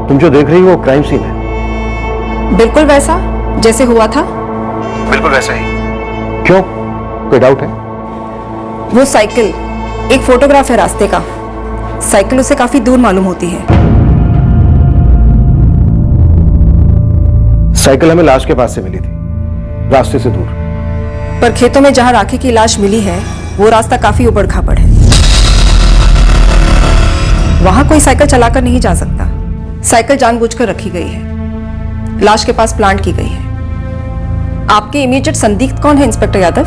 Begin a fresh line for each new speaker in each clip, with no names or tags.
तुम जो देख रही हो वो क्राइम सीन है।
बिल्कुल वैसा जैसे हुआ था।
बिल्कुल वैसा ही। क्यों, कोई डाउट है?
वो साइकिल एक फोटोग्राफ है रास्ते का। साइकिल उसे काफी दूर मालूम होती है।
साइकिल हमें लाश के पास से मिली थी, रास्ते से दूर।
पर खेतों में जहां राखी की लाश मिली है वो रास्ता काफी उबड़ खाबड़ है। वहां कोई साइकिल चलाकर नहीं जा सकता। साइकिल जानबूझकर रखी गई है, लाश के पास प्लांट की गई है। आपके इमीडिएट संदिग्ध कौन है इंस्पेक्टर यादव?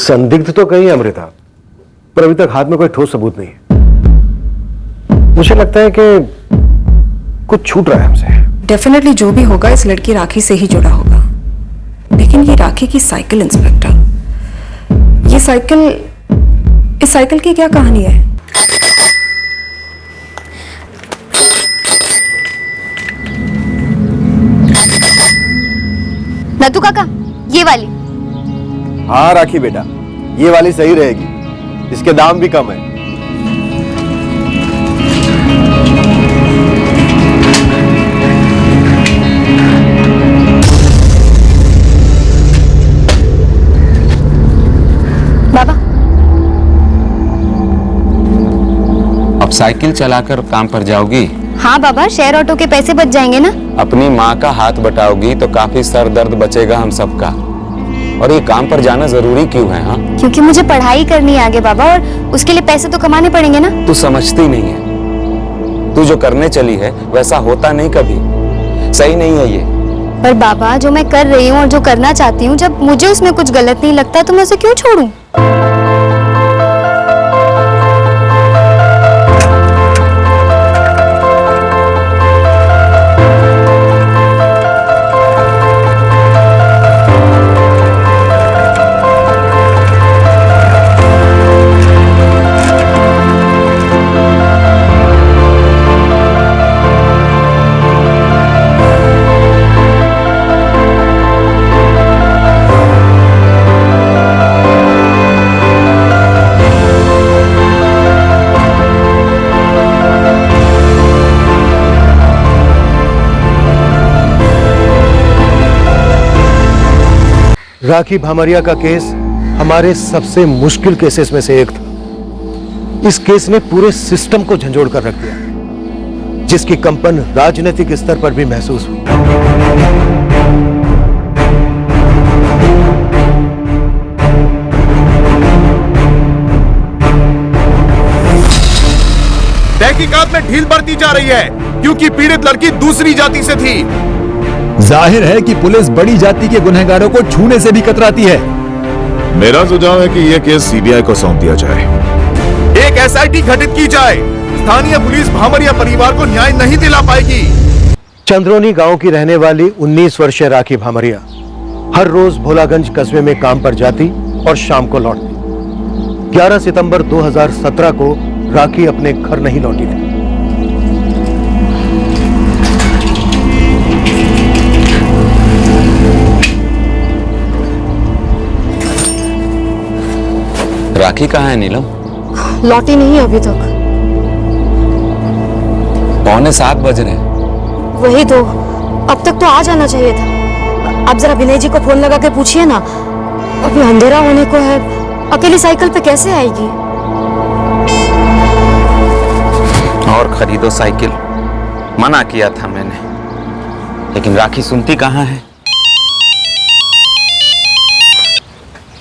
संदिग्ध तो कहीं है अमृता, पर अभी तक हाथ में कोई ठोस सबूत नहीं है। मुझे लगता है कि कुछ छूट रहा है हमसे।
डेफिनेटली जो भी होगा इस लड़की राखी से ही जुड़ा होगा। लेकिन ये राखी की साइकिल इंस्पेक्टर, ये साइकिल, इस साइकिल की क्या कहानी है?
नतु काका, ये वाली।
हाँ राखी बेटा, ये वाली सही रहेगी, इसके दाम भी कम है।
बाबा,
अब साइकिल चलाकर काम पर जाओगी?
हाँ बाबा, शेयर ऑटो के पैसे बच जाएंगे ना।
अपनी माँ का हाथ बटाओगी तो काफी सर दर्द बचेगा हम सबका। और ये काम पर जाना जरूरी क्यों है? हाँ,
क्योंकि मुझे पढ़ाई करनी है आगे बाबा, और उसके लिए पैसे तो कमाने पड़ेंगे ना।
तू समझती नहीं है, तू जो करने चली है वैसा होता नहीं कभी, सही नहीं है ये।
पर बाबा, जो मैं कर रही हूँ और जो करना चाहती हूँ, जब मुझे उसमें कुछ गलत नहीं लगता तो मैं उसे क्यों छोड़ूं?
राखी भामरिया का केस हमारे सबसे मुश्किल केसेस में से एक था। इस केस ने पूरे सिस्टम को झंझोड़ कर रख दिया, जिसकी कंपन राजनीतिक स्तर पर भी महसूस हुई।
तहकीकात में ढील बरती जा रही है क्योंकि पीड़ित लड़की दूसरी जाति से थी।
जाहिर है कि पुलिस बड़ी जाति के गुनहगारों को छूने से भी कतराती है।
मेरा सुझाव है कि यह केस सीबीआई को सौंप दिया जाए, एक एसआईटी गठित की जाए। स्थानीय पुलिस भामरिया परिवार को न्याय नहीं दिला पाएगी।
चंद्रोनी गांव की रहने वाली 19 वर्षीय राखी भामरिया हर रोज भोलागंज कस्बे में काम पर जाती और शाम को लौटती। 11 सितंबर 2017 को राखी अपने घर नहीं लौटी थी।
राखी कहाँ है नीलम?
लौटी नहीं अभी तक।
6:45 बज रहे हैं।
वही तो, अब तक तो आ जाना चाहिए था। आप जरा विनय जी को फोन लगा के पूछिए ना, अभी अंधेरा होने को है, अकेली साइकिल पे कैसे आएगी?
और खरीदो साइकिल, मना किया था मैंने, लेकिन राखी सुनती कहाँ है।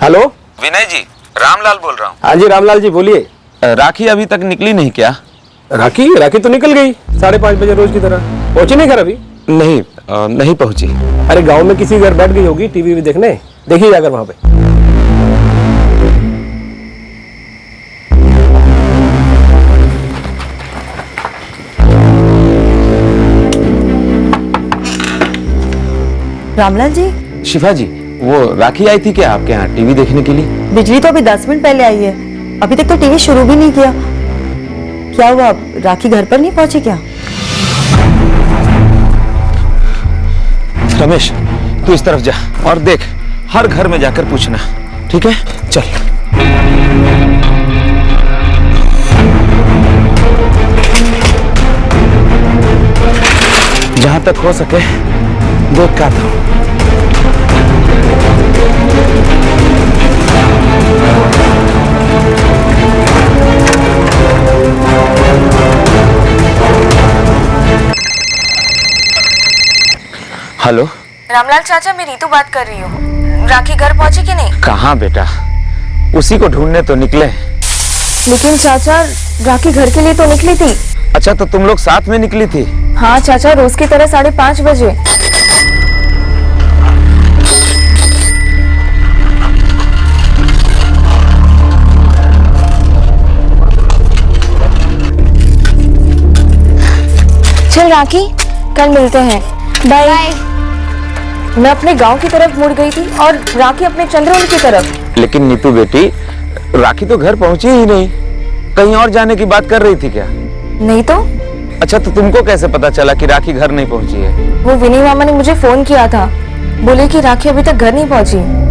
हेलो
विनय जी, रामलाल बोल रहा हूँ।
हाँ जी रामलाल जी बोलिए।
राखी अभी तक निकली नहीं क्या?
राखी तो निकल गई 5:30 बजे रोज की तरह। पहुंची नहीं घर अभी?
नहीं, नहीं पहुंची।
अरे गांव में किसी घर बैठ गई होगी टीवी भी देखने।
देखिए जाकर वहां पे।
रामलाल जी,
शिफा जी, वो राखी आई थी क्या आपके यहाँ टीवी देखने के लिए?
बिजली तो अभी 10 मिनट पहले आई है, अभी तक तो टीवी शुरू भी नहीं किया। क्या हुआ, राखी घर पर नहीं पहुंची क्या?
रमेश, तू इस तरफ जा और देख, हर घर में जाकर पूछना, ठीक है? चल। जहां तक हो सके देख का था। हेलो
रामलाल चाचा, मैं रीतू बात कर रही हूँ। राखी घर पहुंची कि नहीं?
कहाँ बेटा, उसी को ढूंढने तो निकले।
लेकिन चाचा, राखी घर के लिए तो निकली थी।
अच्छा, तो तुम लोग साथ में निकली थी?
हाँ चाचा, रोज की तरह 5:30 बजे। चल राखी, कल मिलते हैं। बाय। मैं अपने गांव की तरफ मुड़ गई थी और राखी अपने चंद्रोली की तरफ।
लेकिन नीतू बेटी, राखी तो घर पहुंची ही नहीं, कहीं और जाने की बात कर रही थी क्या?
नहीं तो।
अच्छा, तो तुमको कैसे पता चला कि राखी घर नहीं पहुंची है?
वो विनय मामा ने मुझे फोन किया था, बोले कि राखी अभी तक घर नहीं पहुंची।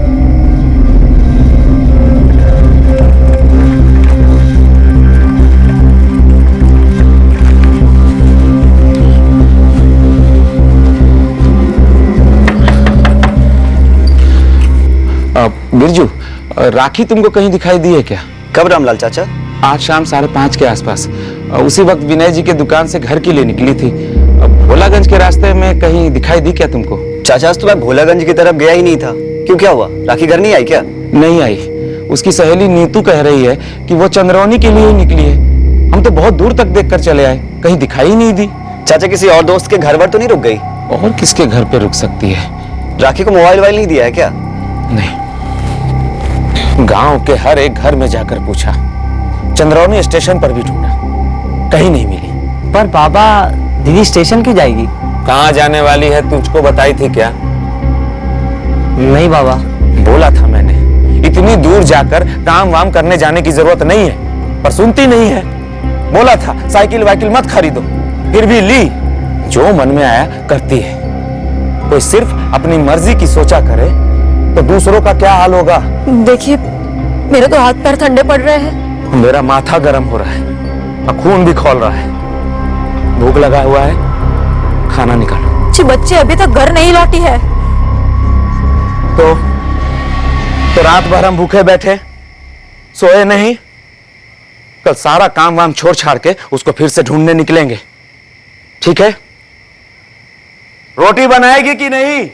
बिरजू, राखी तुमको कहीं दिखाई दी है क्या?
कब रामलाल चाचा?
आज शाम 5:30 के आसपास। उसी वक्त विनय जी के दुकान से घर के लिए निकली थी। भोलागंज के रास्ते में कहीं दिखाई दी क्या तुमको?
चाचा, आज तो मैं भोलागंज की तरफ गया ही नहीं था। क्यों, क्या हुआ? राखी घर नहीं आई क्या?
नहीं आई। उसकी सहेली नीतू कह रही है कि वो चंद्रौनी के लिए ही निकली है। हम तो बहुत दूर तक देखकर चले आए, कहीं दिखाई ही नहीं दी।
चाचा, किसी और दोस्त के घर पर तो नहीं रुक गई?
और किसके घर पे रुक सकती है?
राखी को मोबाइल वाइल नहीं दिया है क्या?
नहीं, गांव के हर एक घर में जाकर पूछा, चंद्रौनी स्टेशन पर भी ढूंढा, कहीं नहीं मिली।
पर बाबा, दीदी स्टेशन क्यों जाएगी?
कहाँ जाने वाली है तुझको बताई थी क्या?
नहीं बाबा।
बोला था मैंने, इतनी दूर जाकर काम वाम करने जाने की जरूरत नहीं है, पर सुनती नहीं है। बोला था साइकिल वाइकिल मत खरीदो, फिर भी ली। जो मन में आया करती है। कोई सिर्फ अपनी मर्जी की सोचा करे तो दूसरों का क्या हाल होगा?
देखिए, मेरे तो हाथ पैर ठंडे पड़ रहे हैं।
मेरा माथा गर्म हो रहा है और खून भी खौल रहा है। भूख लगा हुआ है, खाना निकालो।
जी, बच्चे अभी तक घर नहीं लौटी है।
तो रात भर हम भूखे बैठे, सोए नहीं। कल सारा काम वाम छोड़ छाड़ के उसको फिर से ढूंढने निकलेंगे, ठीक है? रोटी बनाएगी कि नहीं?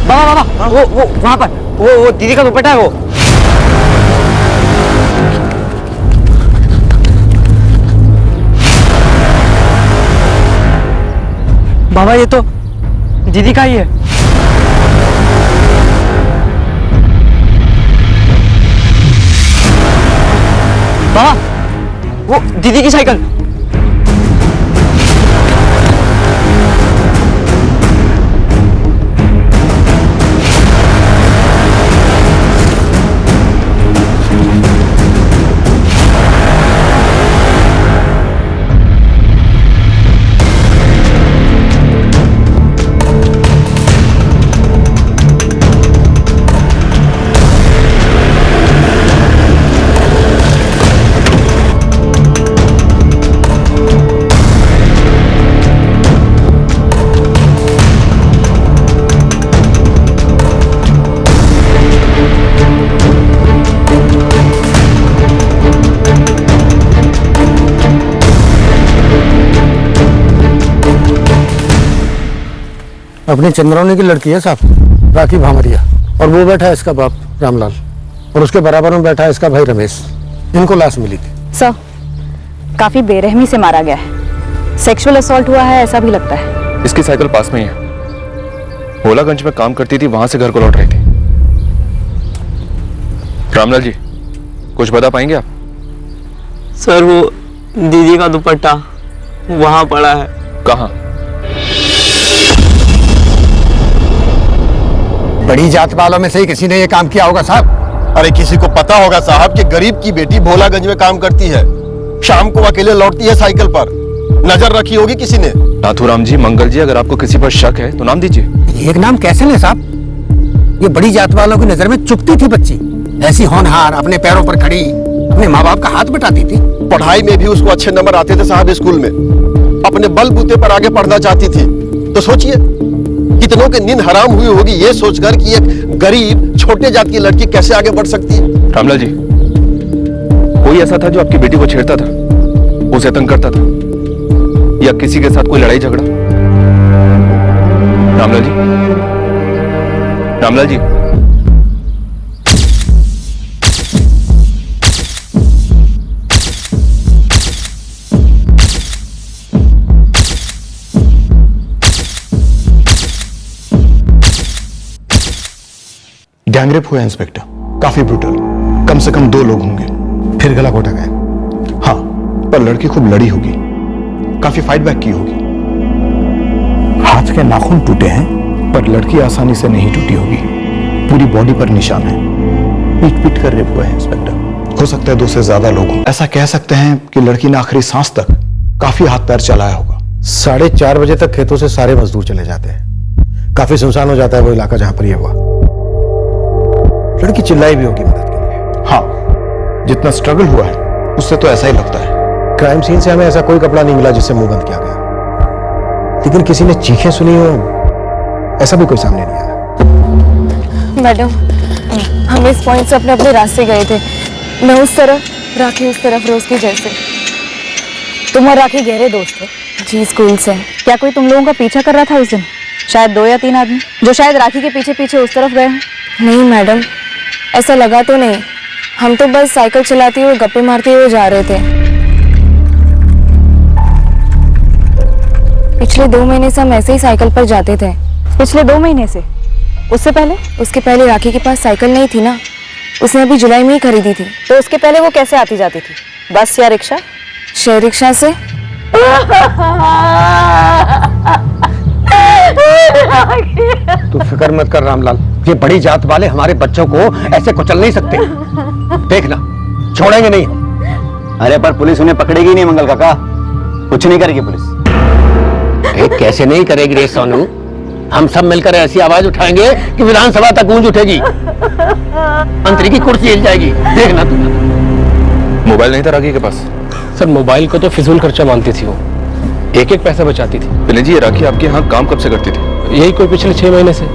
बाबा, वो वहां पर वो दीदी का दुपट्टा है वो। बाबा, ये तो दीदी का ही है। बाबा, वो दीदी की साइकिल।
अपनी चंद्रौनी की लड़की है साहब, राखी भामरिया, और वो बैठा है इसका बाप रामलाल, और उसके बराबर में बैठा है इसका भाई रमेश। इनको लाश मिली थी।
सर, काफी बेरहमी से मारा गया है, सेक्सुअल असॉल्ट हुआ है ऐसा भी लगता है।
इसकी साइकिल पास में ही है, भोलागंज में काम करती थी, वहां से घर को लौट रही थी। रामलाल जी, कुछ बता पाएंगे आप?
सर वो दीदी का दुपट्टा वहां पड़ा है।
कहाँ?
बड़ी जात वालों में से ही किसी ने ये काम किया होगा साहब।
अरे किसी को पता होगा साहब कि गरीब की बेटी भोलागंज में काम करती है, शाम को अकेले लौटती है साइकिल पर, नजर रखी होगी किसी ने।
नाथुराम जी, मंगल जी, अगर आपको किसी पर शक है तो नाम दीजिए।
एक नाम कैसे ले साहब? ये बड़ी जात वालों की नजर में चुपती थी बच्ची, ऐसी होनहार, अपने पैरों पर खड़ी, अपने माँ बाप का हाथ बटाती थी।
पढ़ाई में भी उसको अच्छे नंबर आते थे साहब स्कूल में, अपने बलबूते पर आगे पढ़ना चाहती थी। तो सोचिए कितनों के नींद हराम हुई होगी ये सोचकर कि एक गरीब छोटे जात की लड़की कैसे आगे बढ़ सकती है।
रामलाल जी, कोई ऐसा था जो आपकी बेटी को छेड़ता था, उसे तंग करता था, या किसी के साथ कोई लड़ाई झगड़ा? रामलाल जी, रामलाल जी,
गैंगरेप हुआ है इंस्पेक्टर, काफी ब्रूटल, कम से कम 2 लोग होंगे।
फिर गला घोटा गया?
हाँ, पर लड़की खूब लड़ी होगी, काफी फाइट बैक की होगी। हाथ के नाखून टूटे हैं, पर लड़की आसानी से नहीं टूटी होगी। पूरी बॉडी पर निशान है, पीट पीट कर रेप हुआ है इंस्पेक्टर। हो सकता है 2 से ज्यादा लोग हों। ऐसा कह सकते हैं कि लड़की ने आखिरी सांस तक काफी हाथ पैर चलाया होगा।
4:30 बजे तक खेतों से सारे मजदूर चले जाते हैं, काफी सुनसान हो जाता है वो इलाका जहां पर यह हुआ। लड़की चिल्लाई भी होगी मदद के लिए।
हाँ, जितना स्ट्रगल हुआ है उससे तो ऐसा ही लगता है।
क्राइम सीन से हमें ऐसा कोई कपड़ा नहीं मिला जिससे मुंह बंद किया गया, लेकिन किसी ने चीखें सुनी हो ऐसा भी कोई सामने नहीं आया।
मैडम, हम इस पॉइंट से अपने अपने रास्ते गए थे, मैं उस तरफ, राखी उस तरफ, रोज की जैसे।
तुम और राखी गहरे दोस्त हो?
जी, स्कूल से।
क्या कोई तुम लोगों का पीछा कर रहा था उस दिन? शायद 2 या 3 आदमी जो शायद राखी के पीछे पीछे उस तरफ गए।
नहीं मैडम, ऐसा लगा तो नहीं, हम तो बस साइकिल चलाते हुए गप्पे मारते हुए जा रहे थे। पिछले 2 महीने से हम ऐसे ही साइकिल पर जाते थे।
पिछले 2 महीने से? उससे पहले?
उसके पहले राखी के पास साइकिल नहीं थी ना, उसने अभी जुलाई में ही खरीदी थी।
तो उसके पहले वो कैसे आती जाती थी? बस या रिक्शा?
शेयर रिक्शा से।
तू फिक्र मत कर रामलाल, ये बड़ी जात वाले हमारे बच्चों को ऐसे कुचल नहीं सकते। देखना, छोड़ेंगे नहीं।
अरे पर पुलिस उन्हें पकड़ेगी नहीं मंगल काका, कुछ नहीं करेगी पुलिस।
कैसे नहीं करेगी रे सोनू, हम सब मिलकर ऐसी आवाज उठाएंगे कि विधानसभा तक गूंज उठेगी, मंत्री की कुर्सी हिल जाएगी। देखना तू।
मोबाइल नहीं था राखी के पास?
सर, मोबाइल को तो फिजूल खर्चा मानती थी वो, एक पैसा बचाती थी।
विनय जी, ये राखी आपके यहाँ काम कब से करती थी?
यही कोई पिछले 6 महीने से।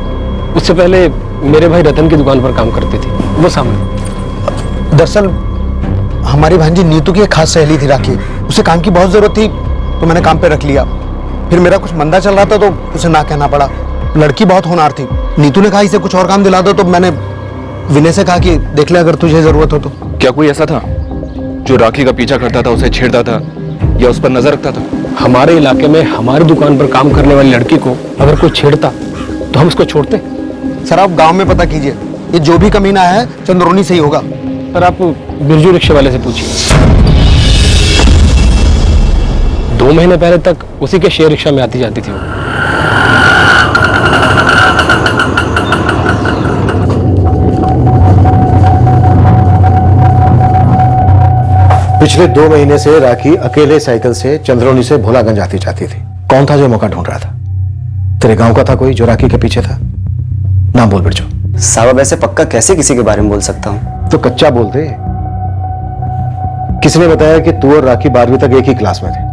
उससे पहले मेरे भाई रतन की दुकान पर काम करती थी, वो सामने।
दरअसल हमारी भांजी नीतू की एक खास सहेली थी राखी, उसे काम की बहुत जरूरत थी तो मैंने काम पे रख लिया। फिर मेरा कुछ मंदा चल रहा था तो उसे ना कहना पड़ा। लड़की बहुत होनहार थी, नीतू ने कहा इसे कुछ और काम दिला दो, तो मैंने विनय से कहा कि देख ले अगर तुझे जरूरत हो तो।
क्या कोई ऐसा था जो राखी का पीछा करता था, उसे छेड़ता था या उस पर नजर रखता था?
हमारे इलाके में हमारी दुकान पर काम करने वाली लड़की को अगर कोई छेड़ता तो हम उसको छोड़ते?
सर आप गांव में पता कीजिए, ये जो भी कमीना है चंद्रोनी से ही होगा।
सर आप बिरजू रिक्शे वाले से पूछिए, 2 महीने पहले तक उसी के शेयर रिक्शा में आती जाती थी वो।
पिछले 2 महीने से राखी अकेले साइकिल से चंद्रोनी से भोलागंज आती जाती थी। कौन था जो मौका ढूंढ रहा था? तेरे गांव का था कोई जो राखी के पीछे था? नाम बोल बिरजू।
साहब ऐसे पक्का कैसे किसी के बारे में बोल सकता हूँ?
तो कच्चा बोलते। किसने बताया कि तू और राखी 12वीं तक एक ही क्लास में थे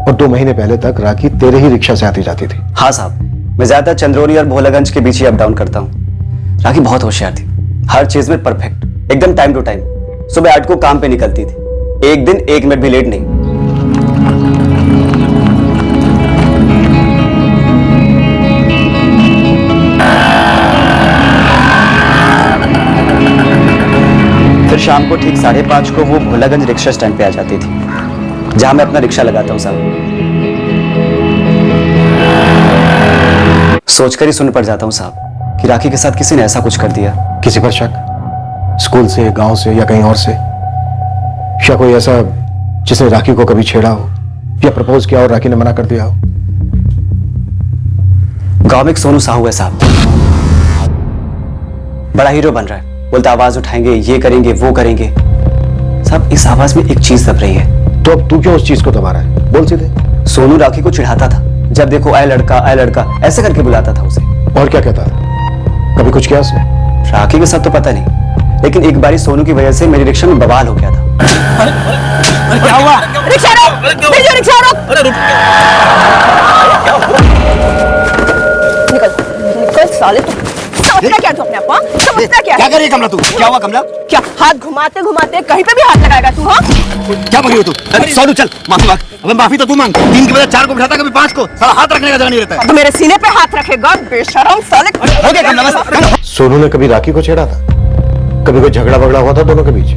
और 2 महीने पहले तक राखी तेरे ही रिक्शा से आती जाती थी?
हाँ साहब, मैं ज्यादातर चंद्रोनी और भोलागंज के बीच ही अप डाउन करता हूँ। राखी बहुत होशियार थी, हर चीज में परफेक्ट, एकदम टाइम टू टाइम। सुबह 8 को काम पे निकलती थी, एक दिन 1 मिनट भी लेट नहीं। शाम को ठीक 5:30 को वो भोलागंज रिक्शा स्टैंड पे आ जाती थी, जहां मैं अपना रिक्शा लगाता हूँ साहब। सोचकर ही सुन पड़ जाता हूँ साहब कि राखी के साथ किसी ने ऐसा कुछ कर दिया।
किसी पर शक? स्कूल से, गांव से या कहीं और से? या कोई ऐसा जिसने राखी को कभी छेड़ा हो या प्रपोज किया और राखी ने मना कर दिया हो?
गांव में एक सोनू साहू है साहब, बड़ा हीरो बन रहा है। बोलता आवाज उठाएंगे, ये करेंगे, वो करेंगे। साहब इस आवाज में एक चीज दब रही है।
तो अब तू क्यों उस चीज को दबा रहा है? बोल सीधे।
सोनू राखी को चिढ़ाता था, जब देखो आए लड़का ऐसे करके बुलाता था उसे।
और क्या कहता था? कभी कुछ किया उसने?
राखी के साथ तो पता नहीं, लेकिन एक बारी सोनू की वजह से मेरी रिक्शा में बवाल हो गया था।
क्या हुआ? रिक्शा रोक! रिक्शा रोक! निकल साले तू। समझता क्या तू अपने आप? समझता क्या?
क्या कर रही है कमला तू? क्या हुआ कमला?
क्या हाथ घुमाते घुमाते कहीं पे भी हाथ लगाएगा तू? हाँ,
क्या पकड़ी हो तू? सोनू चल माफी मांग। अबे माफी तो तू मांग। 3 के बजाय 4 को बिठाता, कभी 5 को। साला हाथ रखने का जगह नहीं रहता है।
तो मेरे सीने पे हाथ रखेगा बेशरम साले।
हो गया कमला बस।
सोनू ने कभी राखी को छेड़ा था? कभी कोई झगड़ा वगड़ा हुआ था दोनों के बीच?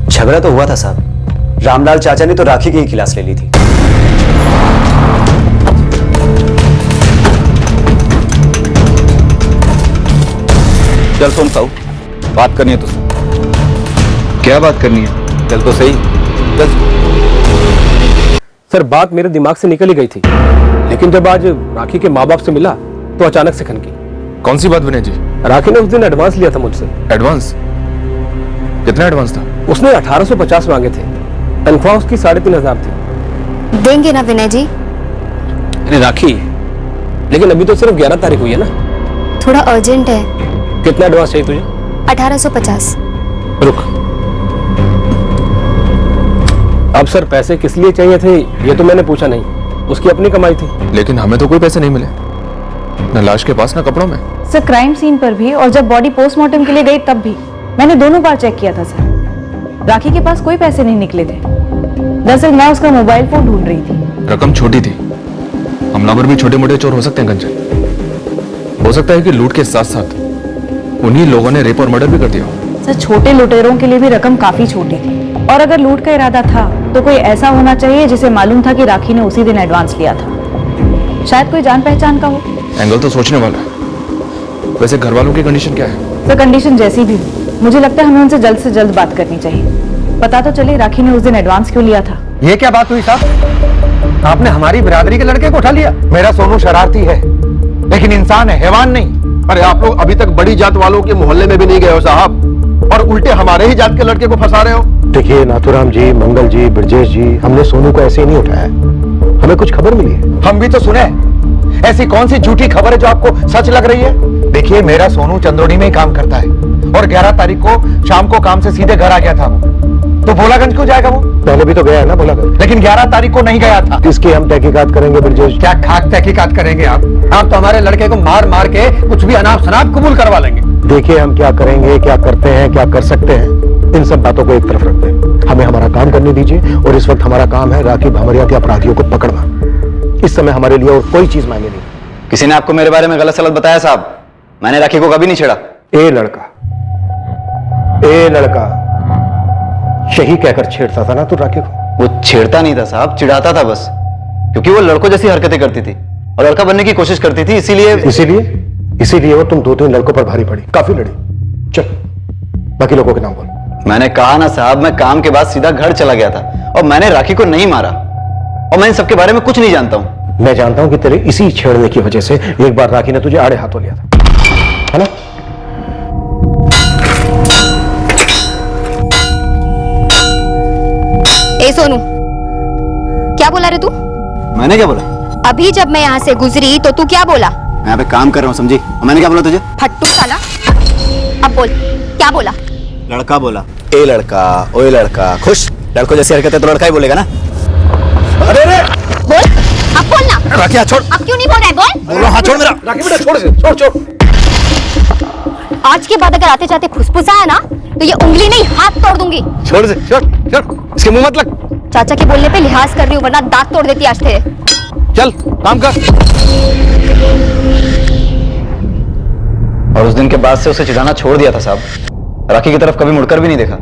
झगड़ा तो हुआ था साहब। रामलाल चाचा ने तो राखी की ही खिलास ले ली थी।
चल सुन साहू, बात करनी है तुझसे। क्या बात करनी है? चल तो सही, चल।
सर बात मेरे दिमाग से निकल ही गई थी, लेकिन जब आज राखी के माँ बाप से मिला तो अचानक से खनकी।
कौन सी बात विनय जी?
राखी ने उस दिन एडवांस लिया था मुझसे।
एडवांस? कितना एडवांस था?
उसने 1850 मांगे थे। तनख्वाह उसकी 3500 थी।
देंगे ना विनय जी?
अरे राखी, लेकिन अभी तो सिर्फ 11 तारीख हुई है ना।
थोड़ा अर्जेंट है।
कितना एडवांस चाहिए तुझे?
1850।
रुक, अब सर पैसे किस लिए चाहिए थे ये तो मैंने पूछा नहीं, उसकी अपनी कमाई थी।
लेकिन हमें तो कोई पैसे नहीं मिले, न लाश के पास न कपड़ों में।
सर क्राइम सीन पर भी और जब बॉडी पोस्टमार्टम के लिए गई तब भी मैंने दोनों बार चेक किया था सर। राखी के पास कोई पैसे नहीं निकले थे। दरअसल मैं उसका मोबाइल फोन ढूंढ रही थी।
रकम छोटी थी। हमलावर भी छोटे मोटे चोर हो सकते हैं कंचन। हो सकता है कि लूट के साथ साथ उन्हीं लोगों ने रेप और मर्डर भी कर दिया।
सर छोटे लुटेरों के लिए भी रकम काफी छोटी थी, और अगर लूट का इरादा था तो कोई ऐसा होना चाहिए जिसे मालूम था कि राखी ने उसी दिन एडवांस लिया था। शायद कोई जान पहचान का हो।
एंगल तो सोचने वाला है। वैसे घर वालों की कंडीशन क्या है?
सर कंडीशन जैसी भी हो, मुझे लगता है हमें उनसे जल्द से जल्द बात करनी चाहिए। पता तो चले राखी ने उस दिन एडवांस क्यों लिया था।
ये क्या बात हुई साहब? आपने हमारी बिरादरी के लड़के को उठा लिया। मेरा सोनू शरारती है, लेकिन इंसान है, हैवान नहीं।
अरे आप लोग अभी तक बड़ी जात वालों के मोहल्ले में भी नहीं गए हो साहब, और उल्टे हमारे ही जात के लड़के को फंसा रहे हो।
देखिए नाथुराम जी, मंगल जी, ब्रजेश जी, हमने सोनू को ऐसे ही नहीं उठाया। हमें कुछ खबर मिली है। हम भी तो सुने। ऐसी कौन सी झूठी खबर है जो आपको सच लग रही है? देखिए मेरा सोनू चंद्रोनी में ही काम करता है, और 11 तारीख को शाम को काम से सीधे घर आ गया था वो। तो भोलागंज क्यों जाएगा वो? पहले भी तो गया है ना भोलागंज, लेकिन 11 तारीख को नहीं गया था। इसकी हम तहकीकात करेंगे ब्रजेश। क्या खाक तहकीकात करेंगे आप तो हमारे लड़के को मार मार के कुछ भी अनाप शनाप कबूल करवा लेंगे। देखिए हम क्या करेंगे, क्या करते हैं, क्या कर सकते हैं, इन सब बातों को एक तरफ रख दें। हमें हमारा काम करने दीजिए, और इस वक्त हमारा काम है राखी भामरिया के अपराधियों को पकड़ना। इस समय हमारे लिए और कोई चीज मायने नहीं।
किसी ने आपको मेरे बारे में गलत सलत बताया साहब? मैंने राखी को कभी नहीं छेड़ा।
ए लड़का यही कहकर छेड़ता था ना तू राखी को?
वो छेड़ता नहीं था साहब, चिढ़ाता था बस, क्योंकि वो लड़कों जैसी हरकतें करती थी और लड़का बनने की कोशिश करती थी,
इसीलिए वो तुम 2-3 लड़कों पर भारी पड़ी, काफी लड़ी। चल बाकी लोगों के नाम बोल।
मैंने कहा ना साहब, मैं काम के बाद सीधा घर चला गया था, और मैंने राखी को नहीं मारा, और मैं इन सबके बारे में कुछ नहीं जानता हूं।
मैं जानता हूं कि तेरे इसी छेड़ने की वजह से एक बार राखी ने तुझे आड़े हाथों लिया था, है ना?
ए सोनू, क्या बोला रे तू?
मैंने क्या बोला?
अभी जब मैं यहाँ से गुजरी तो तू क्या बोला?
मैं यहाँ पे काम कर रहा हूँ, समझी? और मैंने क्या बोला तुझे?
फट्टू साला, अब बोल क्या बोला?
लड़का बोला। ए लड़का, ओए लड़का, खुश लड़कों जैसी हरकतें तो लड़का ही बोलेगा ना।
अरे
बोल, अब बोल ना।
राखी हाथ छोड़।
अब क्यों नहीं बोल रहा है? बोल।
बोलो हाथ छोड़ मेरा।
राखी बेटा छोड़।
आज के बाद अगर आते जाते खुसफुसाया ना तो ये उंगली नहीं हाथ तोड़ दूंगी।
छोड़ दे, छोड़, इसके मुंह मत लग।
चाचा के बोलने पे लिहाज कर रही हूँ, वरना दांत तोड़ देती आज तेरे।
चल काम कर। और उस दिन के बाद से उसे चिढ़ाना छोड़ दिया था साहब।
राखी की तरफ कभी मुड़कर भी नहीं देखा।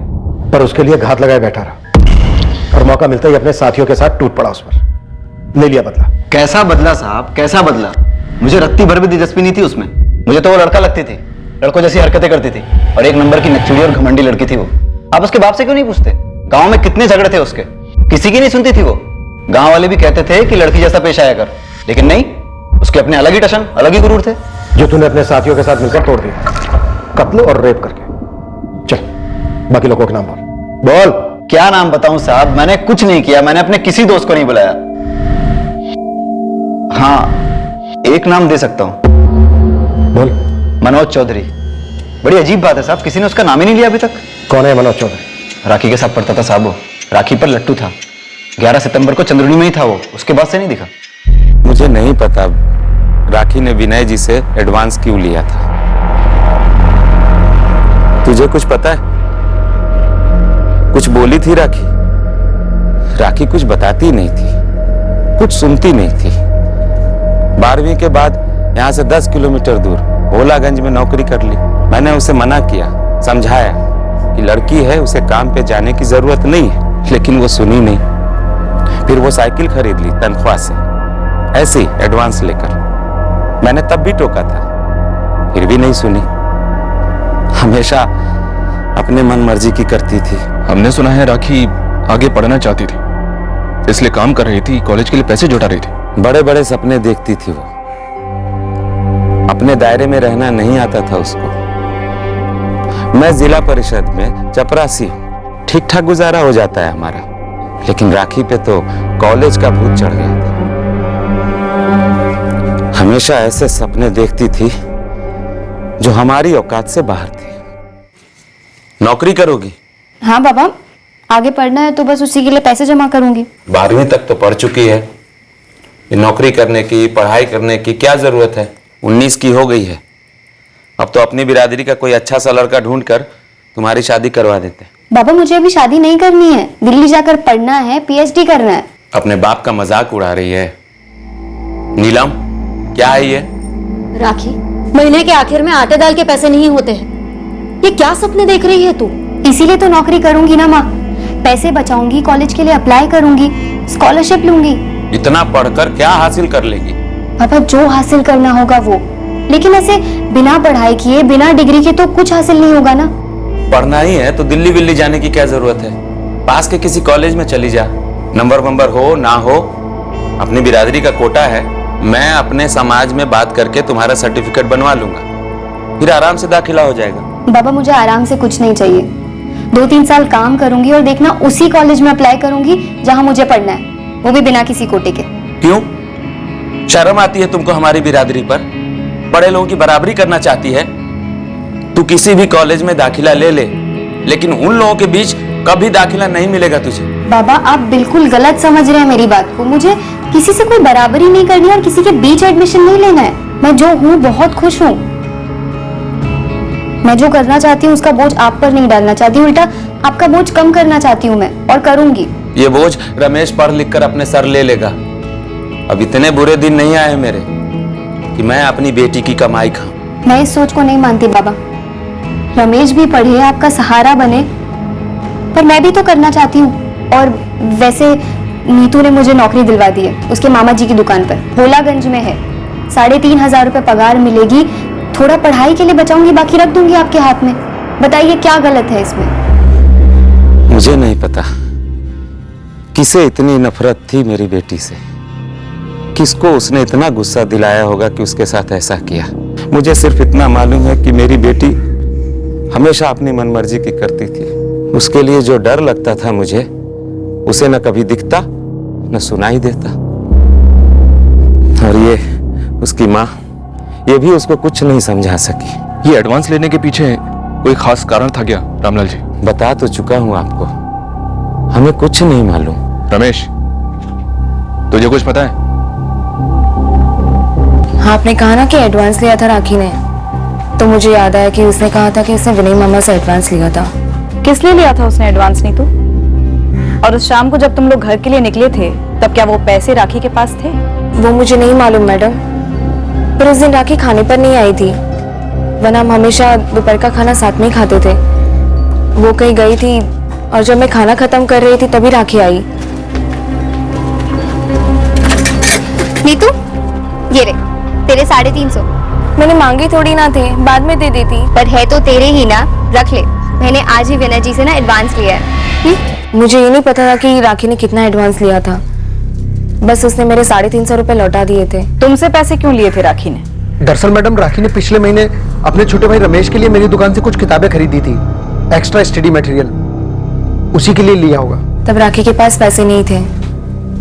पर उसके लिए घात लगाए बैठा रहा और मौका मिलता ही अपने साथियों के साथ टूट पड़ा उस पर। ले लिया बदला।
कैसा बदला साहब, कैसा बदला? मुझे रत्ती भर भी दिलचस्पी नहीं थी उसमें। मुझे तो वो लड़का लगती थी, लड़कों जैसी हरकतें करती थी और एक नंबर की नकचुड़ी और घमंडी लड़की थी वो। आप उसके बाप से क्यों नहीं पूछते? गांव में कितने झगड़े थे उसके, किसी की नहीं सुनती थी वो। गांव वाले भी कहते थे कि लड़की जैसा पेश आया कर, लेकिन नहीं, उसके अपने अलग ही टशन, अलग ही गुरूर थे।
जो तूने अपने साथियों के साथ मिलकर तोड़ दिया, कत्ल और रेप करके। चल बाकी लोगों के नाम बोल। बोल।
क्या नाम बताऊं साहब, मैंने कुछ नहीं किया, मैंने अपने किसी दोस्त को नहीं बुलाया। हाँ, एक नाम दे सकता हूं।
बोल।
मनोज चौधरी। बड़ी अजीब बात है साहब, किसी ने उसका नाम ही नहीं लिया अभी तक।
कौन है मनोज चौधरी?
राखी के साथ पढ़ता था साहब वो। राखी पर लट्टू था। 11 सितंबर को चंद्रुनी में ही था वो, उसके बाद से नहीं दिखा।
मुझे नहीं पता राखी ने विनय जी से एडवांस क्यों लिया था। तुझे कुछ पता है? कुछ बोली थी राखी? राखी कुछ बताती नहीं थी, कुछ सुनती नहीं थी। 12वीं के बाद यहां से 10 किलोमीटर दूर भोलागंज में नौकरी कर ली। मैंने उसे मना किया, समझाया कि लड़की है, उसे काम पे जाने की जरूरत नहीं है, लेकिन वो सुनी नहीं। फिर वो साइकिल खरीद ली तनख्वाह से, ऐसे ही एडवांस लेकर। मैंने तब भी टोका था, फिर भी नहीं सुनी। हमेशा अपने मन मर्जी की करती थी।
हमने सुना है राखी आगे पढ़ना चाहती थी, इसलिए काम कर रही थी, कॉलेज के लिए पैसे जुटा रही थी।
बड़े बड़े सपने देखती थी वो, अपने दायरे में रहना नहीं आता था उसको। मैं जिला परिषद में चपरासी हूं, ठीक ठाक गुजारा हो जाता है हमारा, लेकिन राखी पे तो कॉलेज का भूत चढ़ गया था। हमेशा ऐसे सपने देखती थी जो हमारी औकात से बाहर थे। नौकरी करोगी?
हाँ बाबा, आगे पढ़ना है तो बस उसी के लिए पैसे जमा करूंगी।
12वीं तक तो पढ़ चुकी है, ये नौकरी करने की, पढ़ाई करने की क्या जरूरत है? 19 की हो गई है। अब तो अपनी बिरादरी का कोई अच्छा सा लड़का ढूंढ कर तुम्हारी शादी करवा देते।
बाबा मुझे अभी शादी नहीं करनी है, दिल्ली जाकर पढ़ना है, पीएचडी करना है।
अपने बाप का मजाक उड़ा रही है। नीलम, क्या है ये?
राखी, महीने के आखिर में आटे दाल के पैसे नहीं होते हैं। ये क्या सपने देख रही है तू? इसीलिए तो नौकरी करूंगी ना माँ, पैसे बचाऊंगी, कॉलेज के लिए अप्लाई करूंगी, स्कॉलरशिप लूंगी।
इतना पढ़कर क्या हासिल कर लेगी?
पापा जो हासिल करना होगा वो, लेकिन ऐसे बिना पढ़ाई किए, बिना डिग्री के तो कुछ हासिल नहीं होगा ना।
पढ़ना ही है तो दिल्ली विल्ली जाने की क्या जरूरत है? पास के किसी कॉलेज में चली जा, नंबर हो ना हो, अपनी बिरादरी का कोटा है। मैं अपने समाज में बात करके तुम्हारा सर्टिफिकेट बनवा लूंगा, फिर आराम से दाखिला हो जाएगा।
बाबा मुझे आराम से कुछ नहीं चाहिए, 2-3 साल काम करूंगी और देखना उसी कॉलेज में अप्लाई करूंगी जहां मुझे पढ़ना है, वो भी बिना किसी कोटे के।
क्यों? शर्म आती है तुमको हमारी बिरादरी पर? बड़े लोगों की बराबरी करना चाहती है? तू किसी भी कॉलेज में दाखिला ले ले, लेकिन उन लोगों के बीच कभी दाखिला नहीं मिलेगा तुझे।
बाबा आप बिल्कुल गलत समझ रहे हैं मेरी बात को। मुझे किसी से कोई बराबरी नहीं करनी और किसी के बीच एडमिशन नहीं लेना है। मैं जो हूँ बहुत खुश हूँ। मैं जो करना चाहती हूँ उसका बोझ आप पर नहीं डालना चाहती, उल्टा आपका बोझ कम करना चाहती हूँ मैं, और करूंगी।
ये बोझ रमेश पढ़ लिख कर अपने सर ले लेगा। अब इतने बुरे दिन नहीं आए मेरे कि मैं अपनी बेटी की कमाई खाऊं।
मैं इस सोच को नहीं मानती बाबा। रमेश भी पढ़े, आपका सहारा बने, पर मैं भी तो करना चाहती हूँ। और वैसे नीतू ने मुझे नौकरी दिलवा दी है उसके मामा जी की दुकान पर, भोलागंज में है। 3,500 रुपए पगार मिलेगी, थोड़ा पढ़ाई के लिए बचाऊंगी, बाकी रख दूंगी आपके हाथ में। बताइए क्या गलत है इसमें?
मुझे नहीं पता किसे इतनी नफरत थी मेरी बेटी से, किसको उसने इतना गुस्सा दिलाया होगा कि उसके साथ ऐसा किया। मुझे सिर्फ इतना मालूम है कि मेरी बेटी हमेशा अपनी मनमर्जी की करती थी। उसके लिए जो डर लगता था मुझे, उसे न कभी दिखता न सुनाई देता। और ये उसकी माँ, ये भी उसको कुछ नहीं समझा सकी।
ये एडवांस लेने के पीछे कोई खास कारण था क्या रामलाल जी?
बता तो चुका हूं आपको, हमें कुछ नहीं मालूम।
रमेश, तुझे कुछ पता है?
हाँ, आपने कहा ना कि एडवांस लिया था राखी ने, तो मुझे याद आया कि उसने कहा था कि उसने विनय मामा से एडवांस लिया था।
किस लिए लिया था उसने एडवांस नीतू? और उस शाम को जब तुम लोग घर के लिए निकले थे, तब क्या वो पैसे राखी के पास थे?
वो मुझे नहीं मालूम मैडम, पर उस दिन राखी खाने पर नहीं आई थी, वरना हम हमेशा दोपहर का खाना साथ में ही खाते थे। वो कहीं गई थी और जब मैं खाना खत्म कर रही थी तभी राखी आई।
नीतू, ये रे तेरे 350।
मैंने मांगी थोड़ी ना थे, बाद में दे देती।
पर है तो तेरे ही ना, रख ले। मैंने आज ही विनय जी से ना एडवांस लिया है।
मुझे ये नहीं पता था कि राखी ने कितना एडवांस लिया था, बस उसने मेरे 350 रुपए लौटा दिए थे।
तुमसे पैसे क्यों लिए थे राखी ने?
दरअसल मैडम, राखी ने पिछले महीने अपने छोटे भाई रमेश के लिए मेरी दुकान से कुछ किताबें खरीदी थी, एक्स्ट्रा स्टडी मटेरियल, उसी के लिए लिया होगा।
तब राखी के पास पैसे नहीं थे,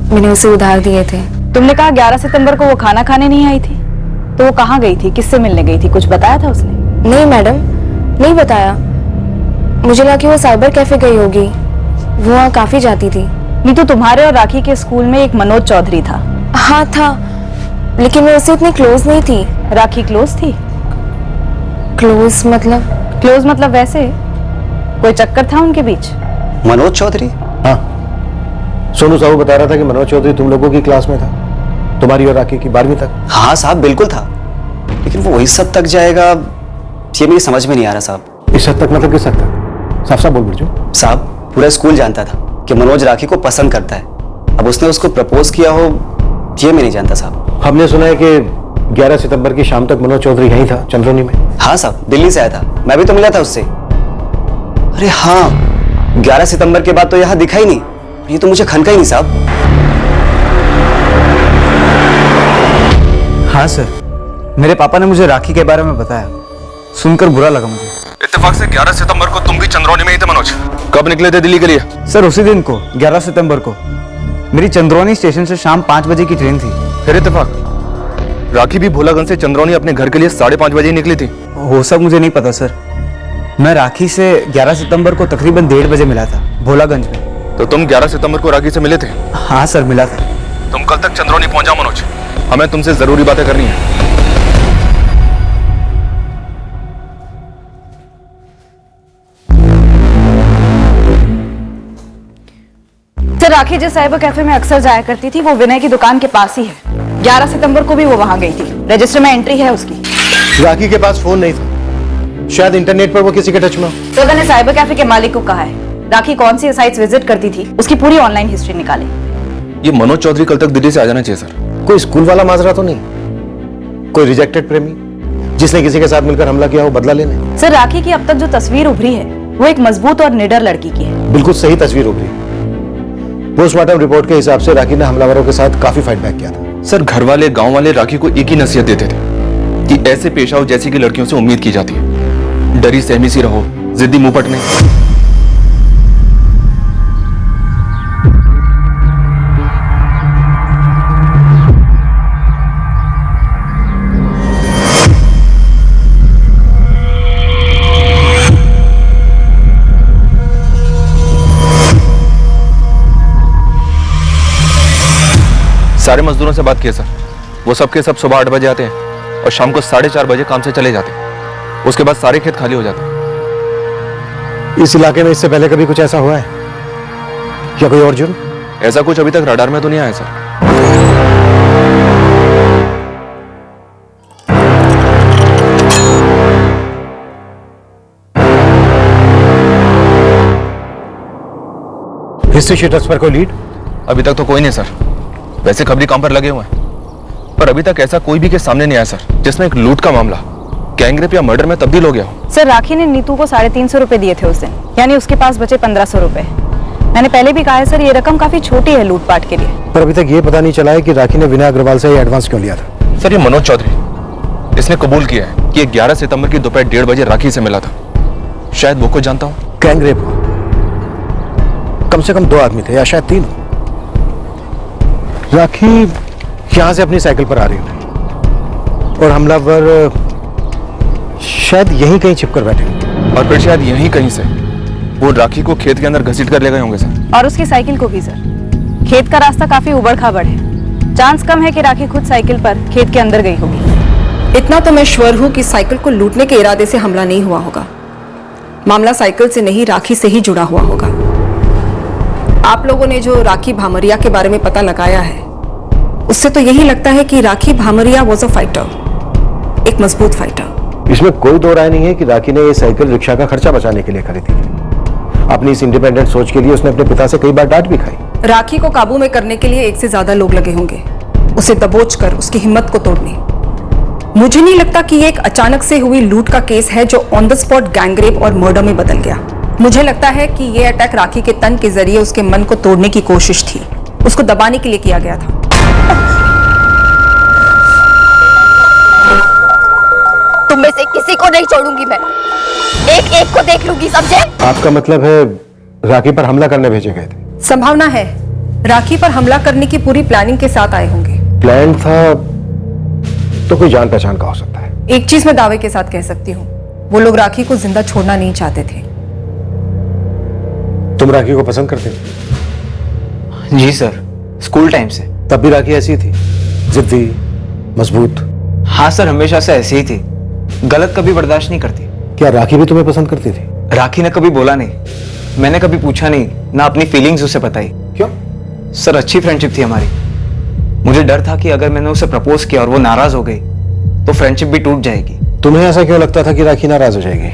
मैंने उसे उधार दिए थे।
तुमने कहा 11 सितंबर को वो खाना खाने नहीं आई थी, तो वो कहाँ गई थी, किससे मिलने गई थी, कुछ बताया था उसने?
नहीं मैडम, नहीं बताया। मुझे लगा कि वो साइबर कैफे गई होगी, वो वहाँ काफी जाती थी।
नीतू, तुम्हारे और राखी के स्कूल में एक मनोज चौधरी था।
हाँ था, लेकिन मैं उससे इतनी क्लोज नहीं थी।
राखी क्लोज थी?
क्लोज मतलब?
क्लोज मतलब वैसे कोई चक्कर था उनके बीच?
मनोज चौधरी?
हाँ, सोनू साहू बता रहा था कि मनोज चौधरी तुम लोगों की क्लास में था, तुम्हारी और राखी की 12वीं तक।
हाँ साहब, बिल्कुल था, लेकिन वो इस हद तक जाएगा ये मेरी समझ में नहीं आ रहा साहब।
इस हद तक मतलब किस हद तक? साफ साफ बोल बिरजू।
साहब, पूरा स्कूल जानता था कि मनोज राखी को पसंद करता है। अब उसने उसको प्रपोज किया हो ये मैं नहीं जानता साहब।
हमने सुना है कि 11 सितंबर की शाम तक मनोज चौधरी यहीं था, चंद्रोनी में।
हाँ साहब, दिल्ली से आया था, मैं भी तो मिला था उससे। अरे हाँ, 11 सितंबर के बाद तो यहाँ दिखा ही नहीं, ये तो मुझे खनका ही नहीं साहब।
हाँ सर, मेरे पापा ने मुझे राखी के बारे में बताया, सुनकर बुरा लगा मुझे।
इत्तेफाक से 11 सितंबर को तुम भी चंद्रौनी में ही थे मनोज। कब निकले थे दिल्ली के लिए?
सर उसी दिन को, 11 सितंबर को मेरी चंद्रौनी स्टेशन से शाम 5 बजे की ट्रेन थी।
फिर इत्तेफाक राखी भी भोलागंज से चंद्रौनी अपने घर के लिए 5:30 बजे ही निकली थी।
वो सब मुझे नहीं पता सर, मैं राखी से 11 सितंबर को तकरीबन 1:30 बजे मिला था भोलागंज में।
तो तुम 11 सितंबर को राखी से मिले थे?
हाँ सर, मिला था।
तुम कल तक चंद्रौनी पहुंच जाओ मनोज, हमें तुमसे जरूरी बातें करनी है।
सर, राखी जिस साइबर कैफे में अक्सर जाया करती थी वो विनय की दुकान के पास ही है। 11 सितंबर को भी वो वहां गई थी, रजिस्टर में एंट्री है उसकी।
राखी के पास फोन नहीं था, शायद इंटरनेट पर वो किसी के टच में हो।
तो मैंने साइबर कैफे के मालिक को कहा है राखी कौन सी साइट्स विजिट करती थी, उसकी पूरी ऑनलाइन हिस्ट्री निकाले।
ये मनोज चौधरी कल तक दिल्ली से आ जाना चाहिए सर।
कोई स्कूल वाला माजरा तो नहीं? कोई रिजेक्टेड प्रेमी जिसने किसी के साथ मिलकर हमला किया हो बदला लेने?
सर, राखी की अब तक जो तस्वीर उभरी है वो एक मजबूत और निडर लड़की की है।
बिल्कुल सही तस्वीर उभरी। पोस्टमार्टम रिपोर्ट के हिसाब से राखी ने हमलावरों के साथ काफी फाइट बैक किया था।
सर, घर वाले गांव वाले राखी को एक ही नसीहत देते थे कि ऐसे पेश आओ जैसी की लड़कियों से उम्मीद की जाती है, डरी सहमी सी रहो, जिद्दी मुंहपट नहीं। सारे मजदूरों से बात किए सर, वो सबके सब सुबह 8 बजे आते हैं और शाम को 4:30 बजे काम से चले जाते हैं। उसके बाद सारे खेत खाली हो जाते हैं।
इस इलाके में इससे पहले कभी कुछ ऐसा हुआ है या कोई और जुर्म?
ऐसा कुछ अभी तक रडार में तो नहीं आया सर।
हिस्ट्री शीटर्स पर कोई लीड?
अभी तक तो कोई नहीं सर, वैसे खबरी काम पर लगे हुए हैं, पर अभी तक ऐसा कोई भी केस सामने नहीं आया सर जिसमें एक लूट का मामला गैंगरेप या मर्डर में तब्दील हो गया हो।
सर, राखी ने नीतू को 350 रुपए दिए थे उस दिन, यानी उसके पास बचे 1500 रुपए। मैंने पहले भी कहा है सर, ये रकम काफी छोटी है लूटपाट के लिए।
पर अभी तक ये पता नहीं चला है कि राखी ने विनय अग्रवाल से ये एडवांस क्यों लिया था।
सर, ये मनोज चौधरी, इसने कबूल किया है कि 11 सितंबर की दोपहर 1:30 बजे राखी से मिला था। शायद वो कुछ जानता हूँ।
गैंगरेप कम से कम 2 आदमी थे या शायद 3। राखी यहां से अपनी साइकिल पर आ रही है और हमलावर शायद यहीं कहीं छिपकर बैठे,
और फिर शायद यहीं कहीं से वो राखी को खेत के अंदर घसीट कर ले गए होंगे सर।
और उसकी साइकिल को भी सर। खेत का रास्ता काफी उबड़ खाबड़ है, चांस कम है कि राखी खुद साइकिल पर खेत के अंदर गई होगी।
इतना तो मैं श्योर हूं कि साइकिल को लूटने के इरादे से हमला नहीं हुआ होगा। मामला साइकिल से नहीं, राखी से ही जुड़ा हुआ होगा। आप लोगों ने जो राखी भामरिया के बारे में पता लगाया है, उससे तो यही लगता है कि राखी भामरिया वॉज अ फाइटर, एक मजबूत फाइटर।
इसमें कोई दो राय नहीं है कि राखी ने ये साइकिल रिक्शा का खर्चा बचाने के लिए खरीदी थी। अपनी इस इंडिपेंडेंट सोच के लिए उसने अपने पिता से कई बार डांट भी खाई।
राखी को काबू में करने के लिए एक से ज्यादा लोग लगे होंगे, उसे दबोच कर उसकी हिम्मत को तोड़ने। मुझे नहीं लगता कि ये एक अचानक से हुई लूट का केस है जो ऑन द स्पॉट गैंगरेप और मर्डर में बदल गया। मुझे लगता है कि ये अटैक राखी के तन के जरिए उसके मन को तोड़ने की कोशिश थी, उसको दबाने के लिए किया गया था।
तुम में से किसी को नहीं छोड़ूंगी मैं, एक एक को देख लूंगी, समझे?
आपका मतलब है राखी पर हमला करने भेजे गए थे?
संभावना है राखी पर हमला करने की पूरी प्लानिंग के साथ आए होंगे।
प्लान था तो कोई जान पहचान का हो सकता है।
एक चीज मैं दावे के साथ कह सकती हूँ, वो लोग राखी को जिंदा छोड़ना नहीं चाहते थे।
तुम राखी को पसंद करते थे?
जी सर, स्कूल टाइम से।
तब भी राखी ऐसी थी, जिद्दी, मजबूत?
हाँ सर, हमेशा से ऐसी ही थी, गलत कभी बर्दाश्त नहीं करती।
क्या राखी भी तुम्हें पसंद करती थी?
राखी ने कभी बोला नहीं, मैंने कभी पूछा नहीं, ना अपनी फीलिंग्स उसे बताई।
क्यों?
सर अच्छी फ्रेंडशिप थी हमारी। मुझे डर था कि अगर मैंने उसे प्रपोज किया और वो नाराज हो गई तो फ्रेंडशिप भी टूट जाएगी।
तुम्हें ऐसा क्यों लगता था कि राखी नाराज हो जाएगी?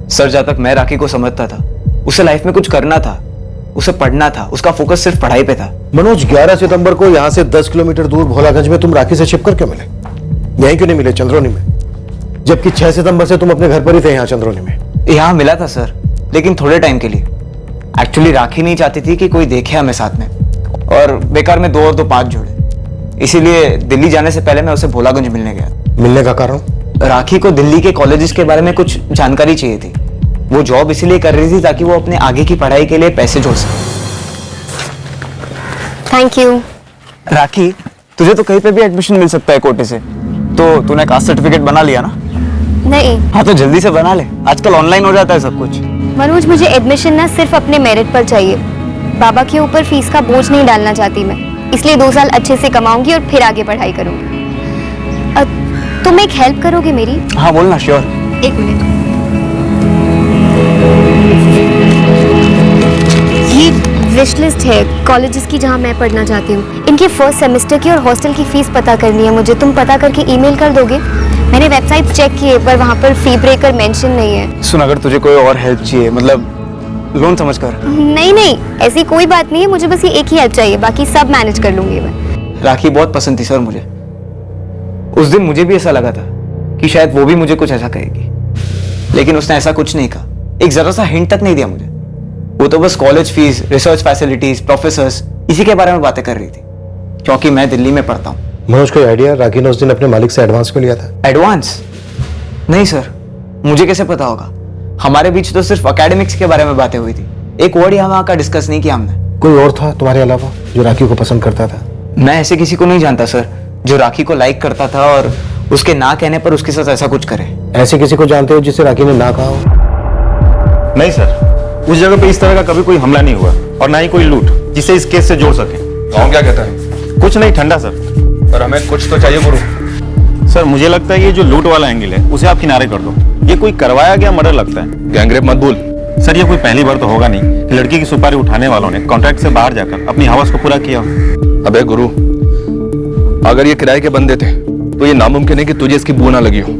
सर जब तक मैं राखी को समझता था, उसे लाइफ में कुछ करना था, उसे पढ़ना था, उसका फोकस सिर्फ पढ़ाई पे था।
मनोज, 11 सितंबर को यहाँ से 10 किलोमीटर दूर भोलागंज में तुम राखी से छिपकर क्यों मिले? यहीं क्यों नहीं मिले चंद्रोनी में? जबकि 6 सितंबर से तुम अपने घर पर ही थे यहाँ चंद्रोनी में।
यहाँ मिला था सर, लेकिन थोड़े टाइम के लिए। एक्चुअली राखी नहीं चाहती थी कि कोई देखे हमें साथ में, और बेकार में 2 और 2 5 जोड़े। इसीलिए दिल्ली जाने से पहले मैं उसे भोलागंज मिलने गया।
मिलने का कारण?
राखी को दिल्ली के कॉलेजेस के बारे में कुछ जानकारी चाहिए थी। वो जॉब इसीलिए कर रही थी ताकि वो अपने आगे की पढ़ाई के लिए पैसे जोड़ सके।
Thank you.
राखी, तुझे तो कहीं पे भी एडमिशन मिल सकता है कोटे से, तो तूने कास्ट सर्टिफिकेट बना लिया ना?
नहीं।
हाँ तो जल्दी से बना ले, आजकल ऑनलाइन हो जाता है सब कुछ।
मनोज, मुझे एडमिशन ना सिर्फ अपने मेरिट पर चाहिए। बाबा के ऊपर फीस का बोझ नहीं डालना चाहती मैं, इसलिए 2 साल अच्छे से कमाऊंगी और फिर आगे पढ़ाई करूंगी। तुम एक हेल्प करोगे मेरी?
हाँ बोलना, श्योर।
1 मिनट। ये विश लिस्ट है कॉलेजेस की जहाँ मैं पढ़ना चाहती हूँ। इनके फर्स्ट सेमेस्टर की और हॉस्टल की फीस पता करनी है मुझे। तुम पता करके ईमेल कर दोगे? मैंने वेबसाइट चेक की है पर वहाँ पर फी ब्रेकर मेंशन नहीं है।
सुन, अगर तुझे कोई और हेल्प चाहिए, मतलब लोन समझ कर।
नहीं, ऐसी कोई बात नहीं है, मुझे बस ये एक ही हेल्प चाहिए, बाकी सब मैनेज कर लूंगी मैं।
राखी बहुत पसंद थी सर मुझे। उस दिन मुझे भी ऐसा लगा था कि शायद वो भी मुझे कुछ ऐसा कहेगी, लेकिन उसने ऐसा कुछ नहीं कहा, एक जरा सा हिंट तक नहीं दिया मुझे। वो तो बस college fees, research facilities, professors, इसी के बारे में बातें कर रही थी, क्योंकि मैं दिल्ली में पढ़ता हूँ।
मनोज, कोई आइडिया राखी ने उस दिन अपने मालिक से एडवांस क्यों लिया था?
एडवांस? नहीं सर, मुझे कैसे पता होगा? हमारे बीच तो सिर्फ एकेडमिक्स के बारे में बातें हुई थी, एक वर्ड यहाँ वहाँ का डिस्कस नहीं किया हमने।
कोई और था तुम्हारे अलावा जो राखी को पसंद करता था?
मैं ऐसे किसी को नहीं जानता सर जो राखी को लाइक करता था और उसके ना कहने पर उसके साथ ऐसा कुछ करे।
ऐसे किसी को जानते हो जिसे राखी ने ना कहा हो?
नहीं सर, उस जगह पे इस तरह का कभी कोई हमला नहीं हुआ और ना ही कोई लूट जिसे इस केस से जोड़ सके।
गाँव क्या कहता है?
कुछ नहीं, ठंडा सर।
पर हमें कुछ तो चाहिए गुरु।
सर मुझे लगता है ये जो लूट वाला एंगल है उसे आप किनारे कर दो। ये कोई करवाया गया मर्डर लगता है।
गैंगरेप मत भूल।
सर ये कोई पहली बार तो होगा नहीं कि लड़की की सुपारी उठाने वालों ने कॉन्ट्रैक्ट से बाहर जाकर अपनी हवस को पूरा किया।
अबे गुरु, अगर ये किराए के बंदे थे तो ये नामुमकिन है कि तुझे इसकी बू ना लगी हो।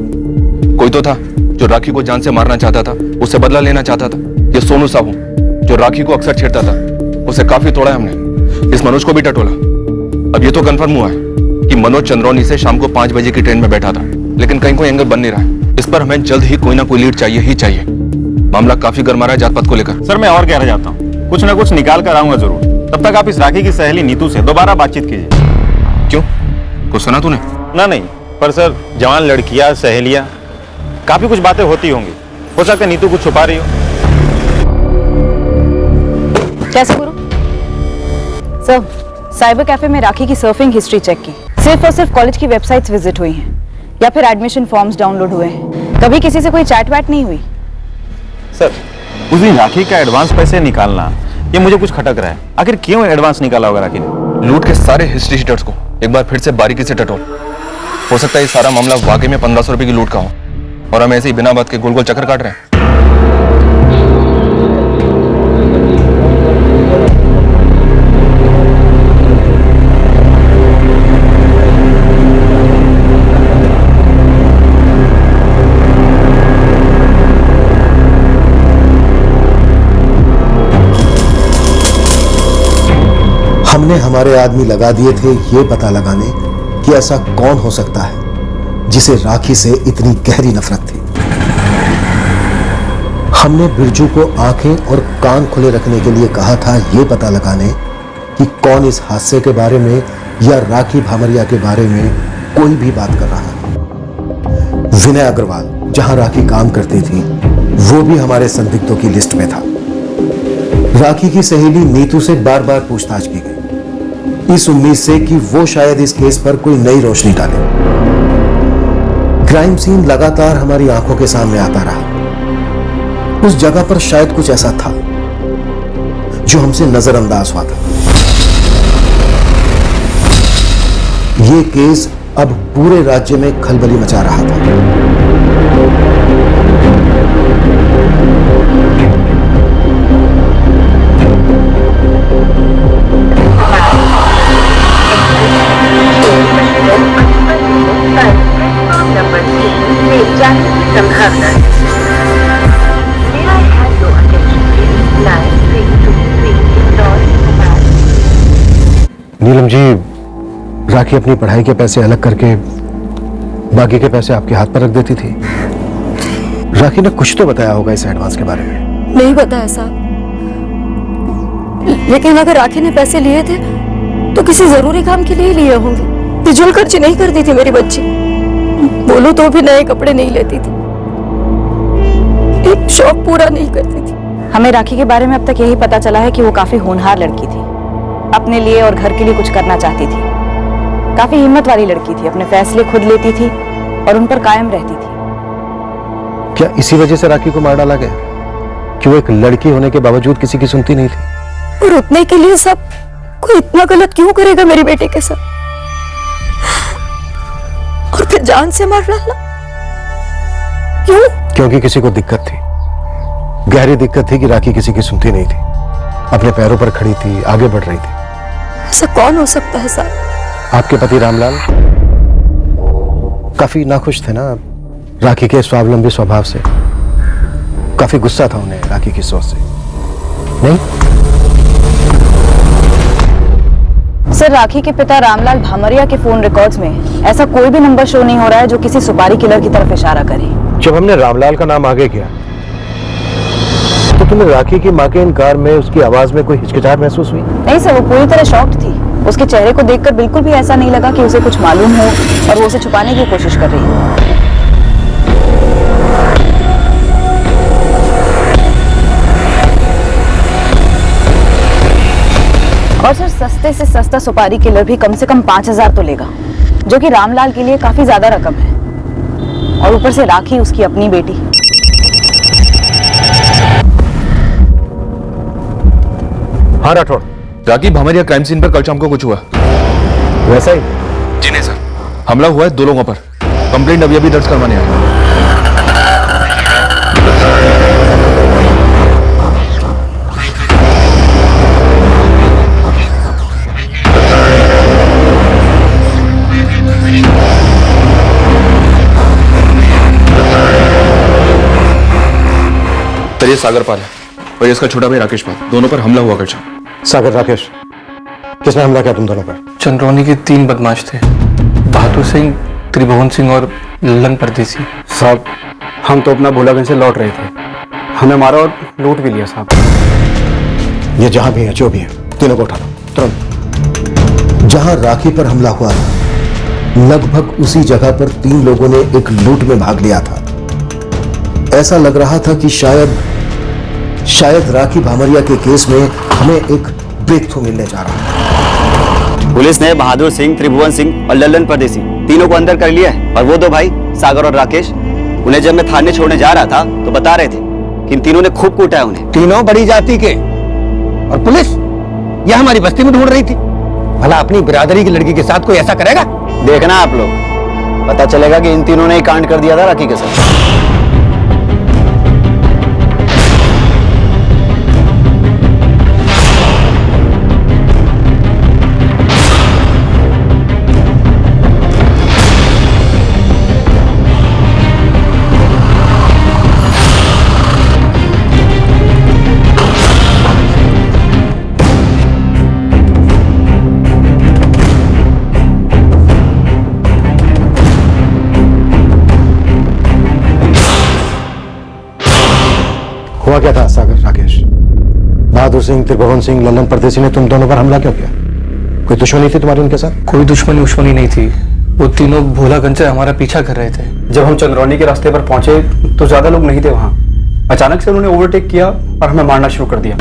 कोई तो था जो राखी को जान से मारना चाहता था, उससे बदला लेना चाहता था। ये सोनू साहू जो राखी को अक्सर छेड़ता था, उसे काफी तोड़ा है हमने। इस मनोज को भी टटोला। अब ये तो कंफर्म हुआ है कि मनोज चंद्रौनी से शाम को 5 बजे की ट्रेन में बैठा था, लेकिन कहीं कोई एंगल बन नहीं रहा है। इस पर हमें जल्द ही कोई ना कोई लीड चाहिए ही चाहिए। मामला काफी गर्मा रहा है जात पात को लेकर।
सर मैं और कह रह जाता हूँ, कुछ ना कुछ निकाल कर आऊंगा जरूर। तब तक आप इस राखी की सहेली नीतू से दोबारा बातचीत कीजिए।
क्यों, कुछ सुना तूने?
ना नहीं, पर सर जवान लड़कियां, सहेलियां, काफी कुछ बातें होती होंगी। हो सकता है नीतू कुछ छुपा रही हो।
कैसे गुरु? सर, साइबर कैफे में राखी की सर्फिंग हिस्ट्री चेक की। सिर्फ और सिर्फ कॉलेज की वेबसाइट्स विजिट हुई हैं या फिर एडमिशन फॉर्म्स डाउनलोड हुए हैं। कभी किसी से कोई चैट वैट नहीं हुई।
सर उस दिन राखी का एडवांस पैसे निकालना, ये मुझे कुछ खटक रहा है। आखिर क्यों एडवांस निकाला होगा राखी ने?
लूट के सारे हिस्ट्री शीटर्स को एक बार फिर से बारीकी से टटोल। हो सकता है ये सारा मामला वाकई में 1500 रुपए की लूट का हो और हम ऐसे ही बिना बात के गोल गोल चक्कर काट रहे हैं।
हमारे आदमी लगा दिए थे ये पता लगाने कि ऐसा कौन हो सकता है जिसे राखी से इतनी गहरी नफरत थी। हमने बिरजू को आंखें और कान खुले रखने के लिए कहा था ये पता लगाने कि कौन इस हादसे के बारे में या राखी भामरिया के बारे में कोई भी बात कर रहा है। विनय अग्रवाल जहां राखी काम करती थी वो भी हमारे संदिग्धों की लिस्ट में था। राखी की सहेली नीतू से बार बार पूछताछ की गई, इस उम्मीद से कि वो शायद इस केस पर कोई नई रोशनी डाले। क्राइम सीन लगातार हमारी आंखों के सामने आता रहा। उस जगह पर शायद कुछ ऐसा था जो हमसे नजरअंदाज हुआ था। ये केस अब पूरे राज्य में खलबली मचा रहा था। नीलम जी, राखी अपनी पढ़ाई के पैसे अलग करके बाकी के पैसे आपके हाथ पर रख देती थी। राखी ने कुछ तो बताया होगा इस एडवांस के बारे में।
नहीं बताया साहब, लेकिन अगर राखी ने पैसे लिए थे तो किसी जरूरी काम के लिए लिए होंगे। फिजूल खर्ची नहीं करती थी मेरी बच्ची, बोलो तो भी नए कपड़े नहीं लेती थी, एक शौक पूरा नहीं करती थी।
हमें राखी के बारे में अब तक यही पता चला है कि वो काफी होनहार लड़की थी, अपने लिए और घर के लिए कुछ करना चाहती थी। काफी हिम्मत वाली लड़की थी, अपने फैसले खुद लेती थी और उन पर कायम रहती थी।
क्या इसी वजह से राखी को मार डाला गया कि वो एक लड़की होने के बावजूद किसी की सुनती नहीं थी?
और उतने के लिए सब कोई इतना गलत क्यों करेगा मेरे बेटे के साथ, और फिर जान से मार डालना क्यों?
क्योंकि किसी को दिक्कत थी, गहरी दिक्कत थी कि राखी किसी की सुनती नहीं थी, अपने पैरों पर खड़ी थी, आगे बढ़ रही थी।
ऐसा कौन हो सकता है साहब?
आपके पति रामलाल काफी नाखुश थे ना राखी के स्वावलंबी स्वभाव से, काफी गुस्सा था उन्हें राखी की सोच से, नहीं?
सर, राखी के पिता रामलाल भामरिया के फोन रिकॉर्ड्स में ऐसा कोई भी नंबर शो नहीं हो रहा है जो किसी सुपारी किलर की तरफ इशारा करे।
जब हमने रामलाल का नाम आगे किया तो तुम्हें राखी की मां के इनकार में उसकी आवाज में कोई हिचकिचाहट महसूस हुई?
नहीं सर, वो पूरी तरह शॉक्ड थी। उसके चेहरे को देखकर बिल्कुल भी ऐसा नहीं लगा कि उसे कुछ मालूम हो और वो उसे छुपाने की कोशिश कर रही है। और सर, सस्ते से सस्ता सुपारी किलर भी कम से कम 5,000 तो लेगा, जो कि रामलाल के लिए काफी ज्यादा रकम है, और ऊपर से राखी उसकी अपनी बेटी।
हाँ राठौड़,
राखी भामरिया क्राइम सीन पर कल शाम को कुछ हुआ
वैसा ही?
जी नहीं सर, हमला हुआ है 2 लोगों पर, कंप्लेंट अभी दर्ज करवाने आए। ये सागर पाल है और इसका छोटा भाई राकेश पाल, दोनों पर हमला हुआ कल शाम।
सागर, राकेश, किसने हमला किया तुम दोनों पर?
चंद्रौनी के 3 बदमाश थे, बहादुर सिंह, त्रिभुवन सिंह और ललन परदेसी।
साहब, हम तो अपना भोलागंज से लौट रहे थे, हमें मारा और लूट भी लिया साहब।
ये जहां भी है, जो भी है, तीनों को उठा लो तुरंत। जहां राखी पर हमला हुआ था लगभग उसी जगह पर 3 लोगों ने एक लूट में भाग लिया था। ऐसा लग रहा था कि शायद राखी भामरिया के केस में हमें एक ब्रेक थ्रू मिलने जा रहा है।
पुलिस ने बहादुर सिंह, त्रिभुवन सिंह और लल्लन परदेसी तीनों को अंदर कर लिया है, और वो 2 भाई सागर और राकेश, उन्हें जब मैं थाने छोड़ने जा रहा था तो बता रहे थे कि इन तीनों ने खूब कूटा है उन्हें।
तीनों बड़ी जाति के, और पुलिस यह हमारी बस्ती में ढूंढ रही थी। भला अपनी बिरादरी की लड़की के साथ कोई ऐसा करेगा?
देखना आप लोग, पता चलेगा कि इन तीनों ने ही कांड कर दिया था राखी के साथ।
हुआ क्या था सागर, राकेश? बहादुर सिंह, त्रिभुवन सिंह, लल्लन परदेसी ने तुम दोनों पर हमला क्यों किया? कोई दुश्मनी थी तुम्हारी उनके साथ?
कोई दुश्मनी नहीं थी। वो तीनों भोलागंज से हमारा पीछा कर रहे थे। जब हम चंद्रौनी के रास्ते पर पहुंचे तो ज्यादा लोग नहीं थे वहां। अचानक से उन्होंने ओवरटेक किया और हमें मारना शुरू कर दिया।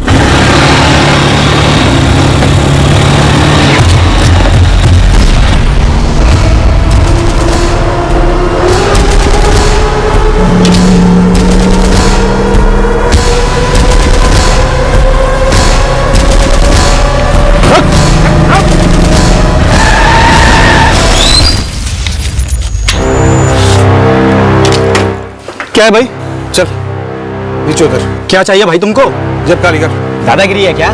क्या है भाई? चल नीचे उतर। क्या चाहिए भाई तुमको? जब कारीगर
दादागिरी है क्या?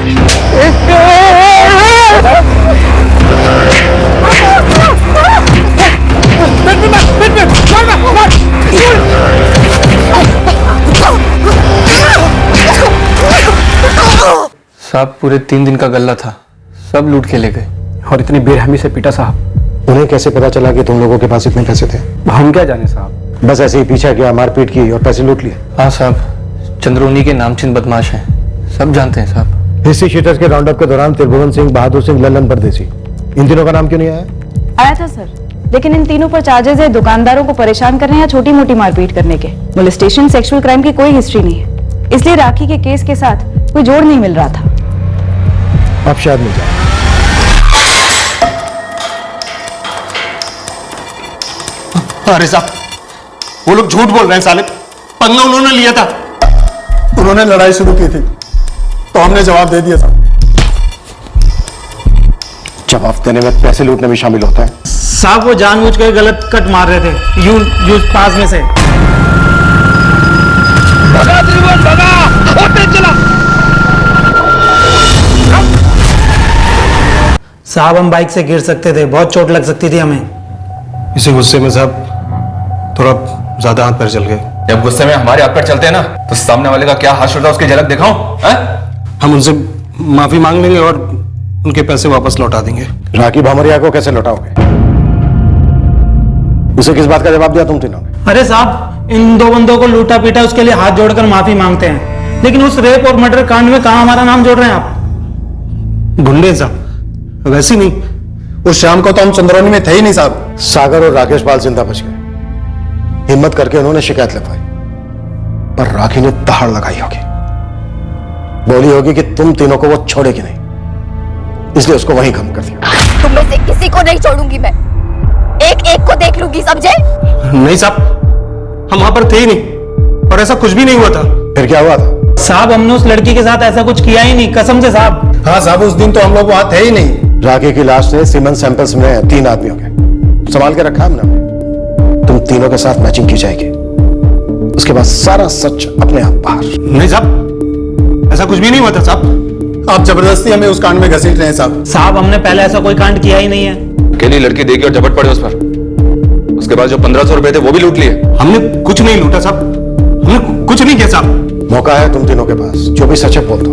साहब पूरे 3 दिन का गल्ला था, सब लूट के ले गए। और इतनी बेरहमी से पीटा साहब।
उन्हें कैसे पता चला कि तुम लोगों के पास इतने पैसे थे?
हम क्या जाने साहब।
बस ऐसे ही पीछा किया, मारपीट की और पैसे लूट लिए?
हाँ साहब, चंद्रोनी के नामचीन बदमाश हैं, सब जानते हैं साहब।
हिस्ट्री शीटर्स के राउंड अप के दौरान त्रिभुवन सिंह, बहादुर सिंह, लल्लन परदेसी, इन तीनों का नाम क्यों नहीं आया?
आया था सर, लेकिन इन तीनों पर चार्जेस है दुकानदारों को परेशान करने या छोटी मोटी मारपीट करने के। मोलेस्टेशन, सेक्सुअल क्राइम की कोई हिस्ट्री नहीं है, इसलिए राखी के केस के साथ कोई जोड़ नहीं मिल रहा था।
अब शायद मिल जाए।
अरे साहब, वो लोग झूठ बोल रहे हैं साले। पंगा उन्होंने लिया था। उन्होंने लड़ाई शुरू की थी तो हमने जवाब दे दिया साहब।
जवाब देने में पैसे लूटने में शामिल होता है?
साहब वो जानबूझ कर गलत कट मार रहे थे, यूं पास में से।
भगा त्रिभुवन, भगा, और तेज चला।
साहब हम बाइक से गिर सकते थे, बहुत चोट लग सकती थी हमें।
इसी गुस्से में साहब थोड़ा ज्यादा हाथ पैर चल गए।
जब गुस्से में हमारे हाथ पैर चलते हैं ना, तो सामने वाले का क्या हाथ होता है उसकी झलक दिखाऊं?
हम उनसे माफी मांग लेंगे और उनके पैसे वापस लौटा देंगे।
राखी भामरिया को कैसे लौटाओगे? उसे किस बात का जवाब दिया तुम तीनों ने?
अरे साहब, इन 2 बंदों को लूटा पीटा, उसके लिए हाथ जोड़कर माफी मांगते हैं, लेकिन उस रेप और मर्डर कांड में कहां हमारा नाम जोड़ रहे हैं आप?
गुंडे साहब, वैसे नहीं, उस शाम को तो हम चंद्रौनी में थे ही नहीं साहब।
सागर और राकेश पाल जिंदा बच गए। हिम्मत करके उन्होंने शिकायत लिखवाई, पर राखी ने दहाड़ लगाई होगी, बोली होगी कि तुम तीनों को वो छोड़ेगी नहीं, इसलिए उसको वहीं खत्म कर दिया।
तुम में से किसी को नहीं छोड़ूंगी मैं, एक एक को देख लूंगी, समझे?
नहीं साहब, हम वहां पर थे ही नहीं और ऐसा कुछ भी नहीं हुआ था।
फिर क्या हुआ था?
साहब हमने उस लड़की के साथ ऐसा कुछ किया ही नहीं, कसम से साहब।
हाँ साहब, उस दिन तो हम लोग वहां थे ही नहीं।
राखी की लाश ने सीमेंट सैंपल्स में 3 आदमियों के संभाल के रखा हमने। तुम तीनों के साथ मैचिंग की जाएगी, उसके बाद सारा सच अपने आप बाहर।
नहीं साहब, ऐसा कुछ भी नहीं हुआ था साहब। आप जबरदस्ती हमें उस कांड में घसीट रहे हैं साहब।
साहब हमने पहले ऐसा कोई कांड किया ही नहीं है।
अकेली लड़की देखी और झपट पड़े उस पर, उसके बाद जो 1500 रुपए थे वो भी लूट लिए।
हमने कुछ नहीं लूटा साहब, हमने कुछ नहीं किया साहब।
मौका है तुम तीनों के पास, जो भी सच है बोल दो,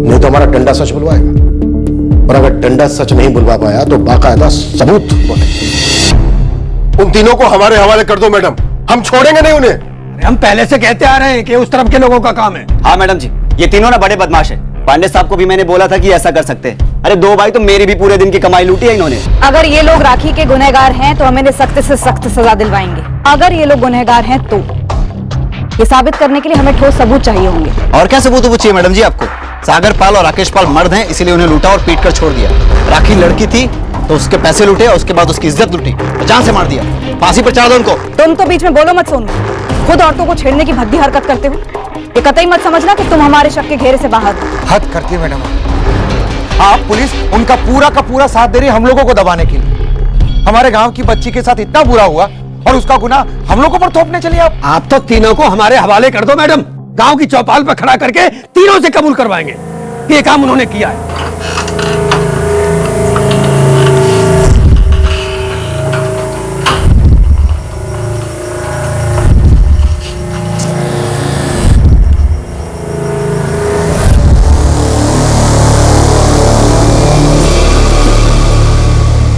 नहीं तो हमारा डंडा सच बुलवाएगा, और अगर डंडा सच नहीं बुलवा पाया तो बाकायदा सबूत बोले।
उन तीनों को हमारे हवाले कर दो मैडम, हम छोड़ेंगे नहीं उन्हें।
हम पहले से कहते आ रहे हैं कि उस तरफ के लोगों का काम है।
हाँ मैडम जी, ये तीनों ना बड़े बदमाश है। पांडे साहब को भी मैंने बोला था कि ऐसा कर सकते हैं। अरे 2 भाई तो मेरी भी पूरे दिन की कमाई लूटी है इन्होंने।
अगर ये लोग राखी के गुनहगार हैं तो हम इन्हें सख्त से सख्त सजा दिलवाएंगे। अगर ये लोग गुनहगार हैं तो ये साबित करने के लिए हमें ठोस सबूत चाहिए होंगे।
और क्या सबूत चाहिए मैडम जी आपको? सागर पाल और राकेश पाल मर्द हैं, इसीलिए उन्हें लूटा और पीट कर छोड़ दिया। राखी लड़की थी तो उसके पैसे लूटे और उसके बाद उसकी इज्जत लूटी, जान से मार दिया। फांसी पर चढ़ा दो उनको।
तुम तो बीच में बोलो मत सोनू, खुद औरतों को छेड़ने की भद्दी हरकत करते हो। ये कतई मत समझना कि तुम हमारे शक के घेरे से बाहर हो।
हद करती है मैडम आप। पुलिस उनका पूरा का पूरा साथ दे रही है हम लोगों को दबाने के लिए। हमारे गांव की बच्ची के साथ इतना बुरा हुआ और उसका गुनाह हम लोगों पर थोपने चलिए आप।
आप तो तीनों को हमारे हवाले कर दो मैडम। गांव की चौपाल पर खड़ा करके तीनों से कबूल करवाएंगे कि ये काम उन्होंने किया है।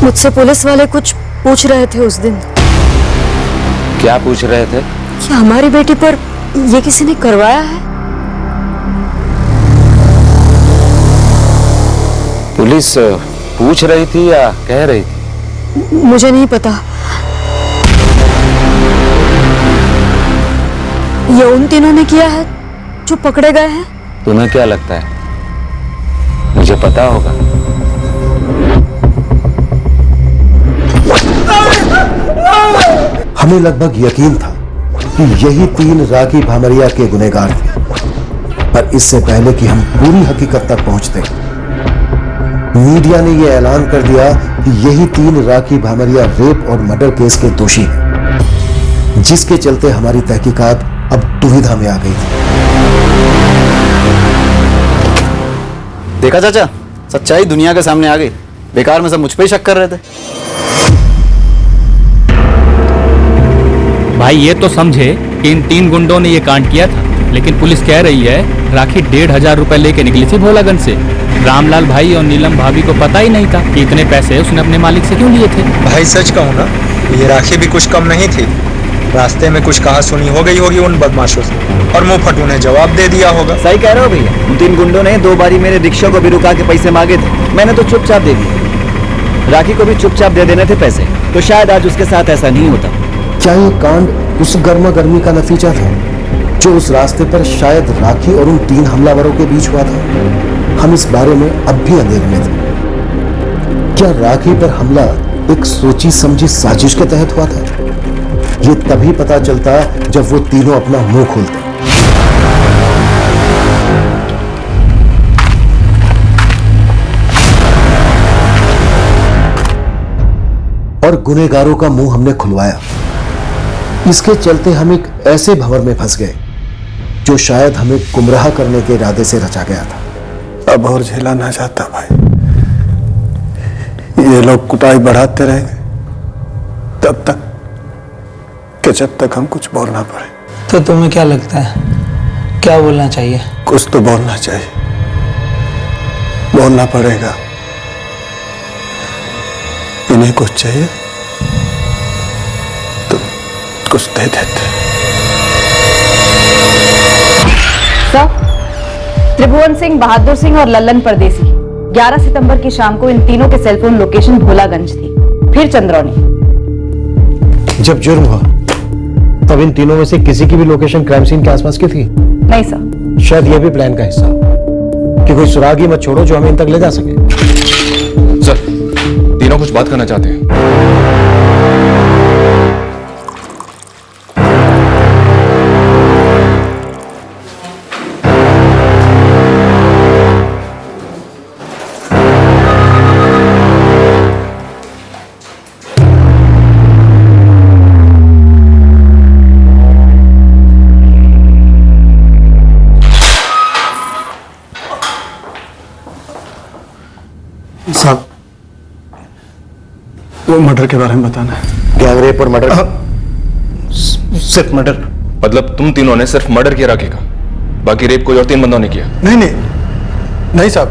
मुझसे पुलिस वाले कुछ पूछ रहे थे उस दिन।
क्या पूछ रहे थे?
क्या हमारी बेटी पर ये किसी ने करवाया है?
पुलिस पूछ रही थी या कह रही थी?
मुझे नहीं पता। ये उन तीनों ने किया है जो पकड़े गए हैं।
तुम्हें क्या लगता है मुझे पता होगा?
हमें लगभग यकीन था कि यही 3 राखी भामरिया के गुनहगार थे, पर इससे पहले कि हम पूरी हकीकत तक पहुंचते, मीडिया ने यह ऐलान कर दिया कि यही 3 राखी भामरिया रेप और मर्डर केस के दोषी हैं, जिसके चलते हमारी तहकीकात अब दुविधा में आ गई थी।
देखा चाचा, सच्चाई दुनिया के सामने आ गई। बेकार में सब मुझ पे ही शक कर रहे थे।
भाई ये तो समझे कि इन 3 गुंडों ने ये कांड किया था, लेकिन पुलिस कह रही है राखी 1,500 रुपए लेके निकली थी भोलागंज से। रामलाल भाई और नीलम भाभी को पता ही नहीं था कि इतने पैसे उसने अपने मालिक से क्यों लिए थे।
भाई सच कहूँ ना, ये राखी भी कुछ कम नहीं थी। रास्ते में कुछ कहा सुनी हो गई होगी उन बदमाशों से, और मुंह फटू ने जवाब दे दिया होगा।
सही कह रहे हो भैया, उन 3 गुंडों ने 2 बारी मेरे रिक्शा को भी रुका के पैसे मांगे थे। मैंने तो चुपचाप दे दिए। राखी को भी चुपचाप दे देने थे पैसे, तो शायद आज उसके साथ ऐसा नहीं होता।
क्या ये कांड उस गर्मा गर्मी का नतीजा था जो उस रास्ते पर शायद राखी और उन 3 हमलावरों के बीच हुआ था? हम इस बारे में अब भी अंधेरे में थे। क्या राखी पर हमला एक सोची समझी साजिश के तहत हुआ था? ये तभी पता चलता जब वो तीनों अपना मुंह खोलते। और गुनहगारों का मुंह हमने खुलवाया। इसके चलते हम एक ऐसे भंवर में फंस गए जो शायद हमें गुमराह करने के इरादे से रचा गया था।
अब और झेला ना जाता भाई। ये लोग कुटाई बढ़ाते रहेंगे तब तक कि जब तक हम कुछ बोलना पड़े।
तो तुम्हें क्या लगता है क्या बोलना चाहिए?
कुछ तो बोलना चाहिए, बोलना पड़ेगा। इन्हें कुछ चाहिए तो कुछ दे देते।
सर, त्रिभुवन सिंह, बहादुर सिंह और लल्लन परदेसी 11 सितंबर की शाम को इन तीनों के सेलफोन लोकेशन भोलागंज थी, फिर चंद्रौनी।
जब जुर्म हुआ तब इन तीनों में से किसी की भी लोकेशन क्राइम सीन के आसपास की थी?
नहीं सर।
शायद यह भी प्लान का हिस्सा कि कोई सुराग ही मत छोड़ो जो हमें इन तक ले जा सके।
सर, तीनों कुछ बात करना चाहते हैं।
साहब, वो मर्डर के बारे में बताना है।
गैंग रेप और मर्डर?
सिर्फ मर्डर।
मतलब तुम तीनों ने सिर्फ मर्डर किया राखी का, बाकी रेप कोई और 3 बंदों ने किया?
नहीं नहीं नहीं साहब,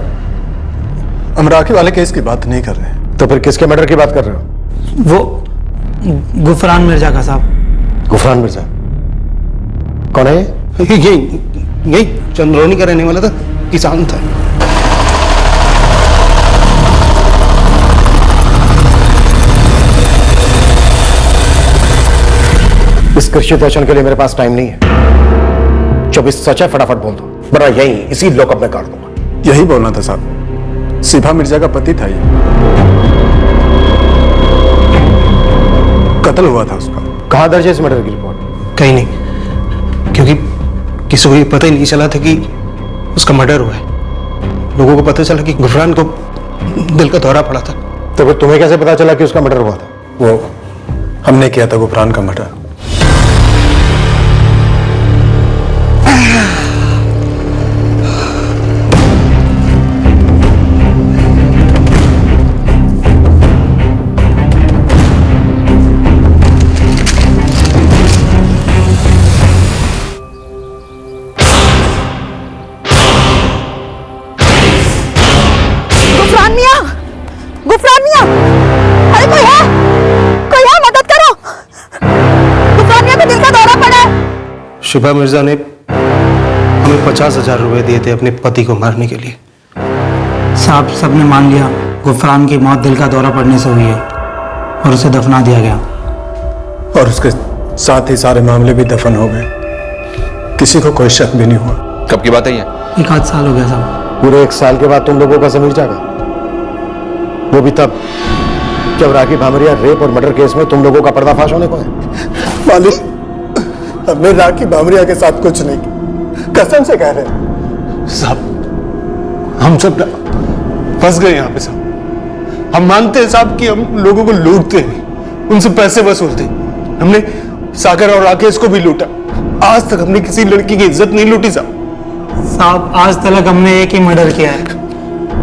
हम राखी वाले केस की बात नहीं कर रहे।
तो फिर किसके मर्डर की बात कर रहे हो?
वो गुफरान मिर्जा का साहब।
गुफरान मिर्जा कौन है?
यही चंद्रौनी का रहने वाला था, किसान था।
इस कृषि दर्शन के लिए मेरे पास टाइम नहीं है। जब इस सच है फटाफट बोल दो, वरना यही इसी लॉकअप में काट दूंगा।
यही बोलना था साहब, सिभा मिर्जा का पति था ये। कत्ल हुआ था उसका।
कहां दर्ज है इस मर्डर की रिपोर्ट?
कहीं नहीं, क्योंकि किसी को ये पता ही नहीं चला था कि उसका मर्डर हुआ है। लोगों को पता चला कि गुफरान को दिल का दौरा पड़ा था।
तो फिर तुम्हें कैसे पता चला कि उसका मर्डर हुआ था?
वो हमने किया था गुफरान का मर्डर।
शुभा मिर्जा ने हमें 50,000 रुपए दिए थे अपने पति को मारने के लिए।
साहब सबने मान लिया गुफरान की मौत दिल का दौरा पड़ने से हुई है और उसे दफना दिया गया।
और उसके साथ ही सारे मामले भी दफन हो गए, किसी को कोई शक भी नहीं हुआ।
कब की बात है ये?
1 साल हो गया साहब।
पूरे 1 साल के बाद तुम लोगों का जमीर जागा, वो भी तब जब राखी भामरिया रेप और मर्डर केस में तुम लोगों का पर्दाफाश होने को है।
मालिक, हमने राखी भामरिया के साथ कुछ नहीं किया, कसम से कह रहे हैं साहब। हम सब फंस गए यहाँ पे साहब। हम मानते हैं साहब कि हम लोगों को लूटते हैं, उनसे पैसे वसूलते हैं। हमने सागर और राकेश को भी लूटा, आज तक हमने किसी लड़की की इज्जत नहीं लूटी
साहब आज तक हमने एक ही मर्डर किया है,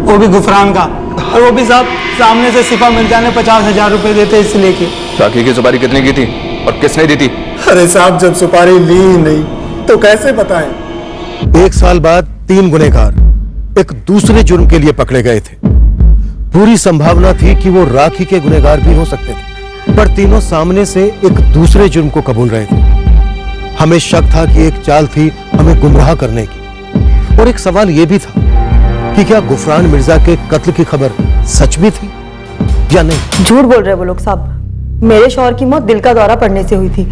वो भी गुफरान का, और वो भी साहब सामने से सिफा मिर्जा ने 50,000 रुपए देते इसलिए कि।
राखी की सुपारी कितने की थी और किसने दी थी?
अरे साहब जब सुपारी ली ही नहीं तो कैसे बताएं?
1 साल बाद 3 गुनहगार एक दूसरे जुर्म के लिए पकड़े गए थे। पूरी संभावना थी कि वो राखी के गुनहगार भी हो सकते थे, पर तीनों सामने से एक दूसरे जुर्म को कबूल रहे थे। हमें शक था कि एक चाल थी हमें गुमराह करने की, और एक सवाल यह भी था कि क्या गुफरान मिर्जा के कत्ल की खबर सच भी थी या नहीं।
झूठ बोल रहे वो लोग साहब। मेरे शौहर की मौत दिल का दौरा पड़ने से हुई थी,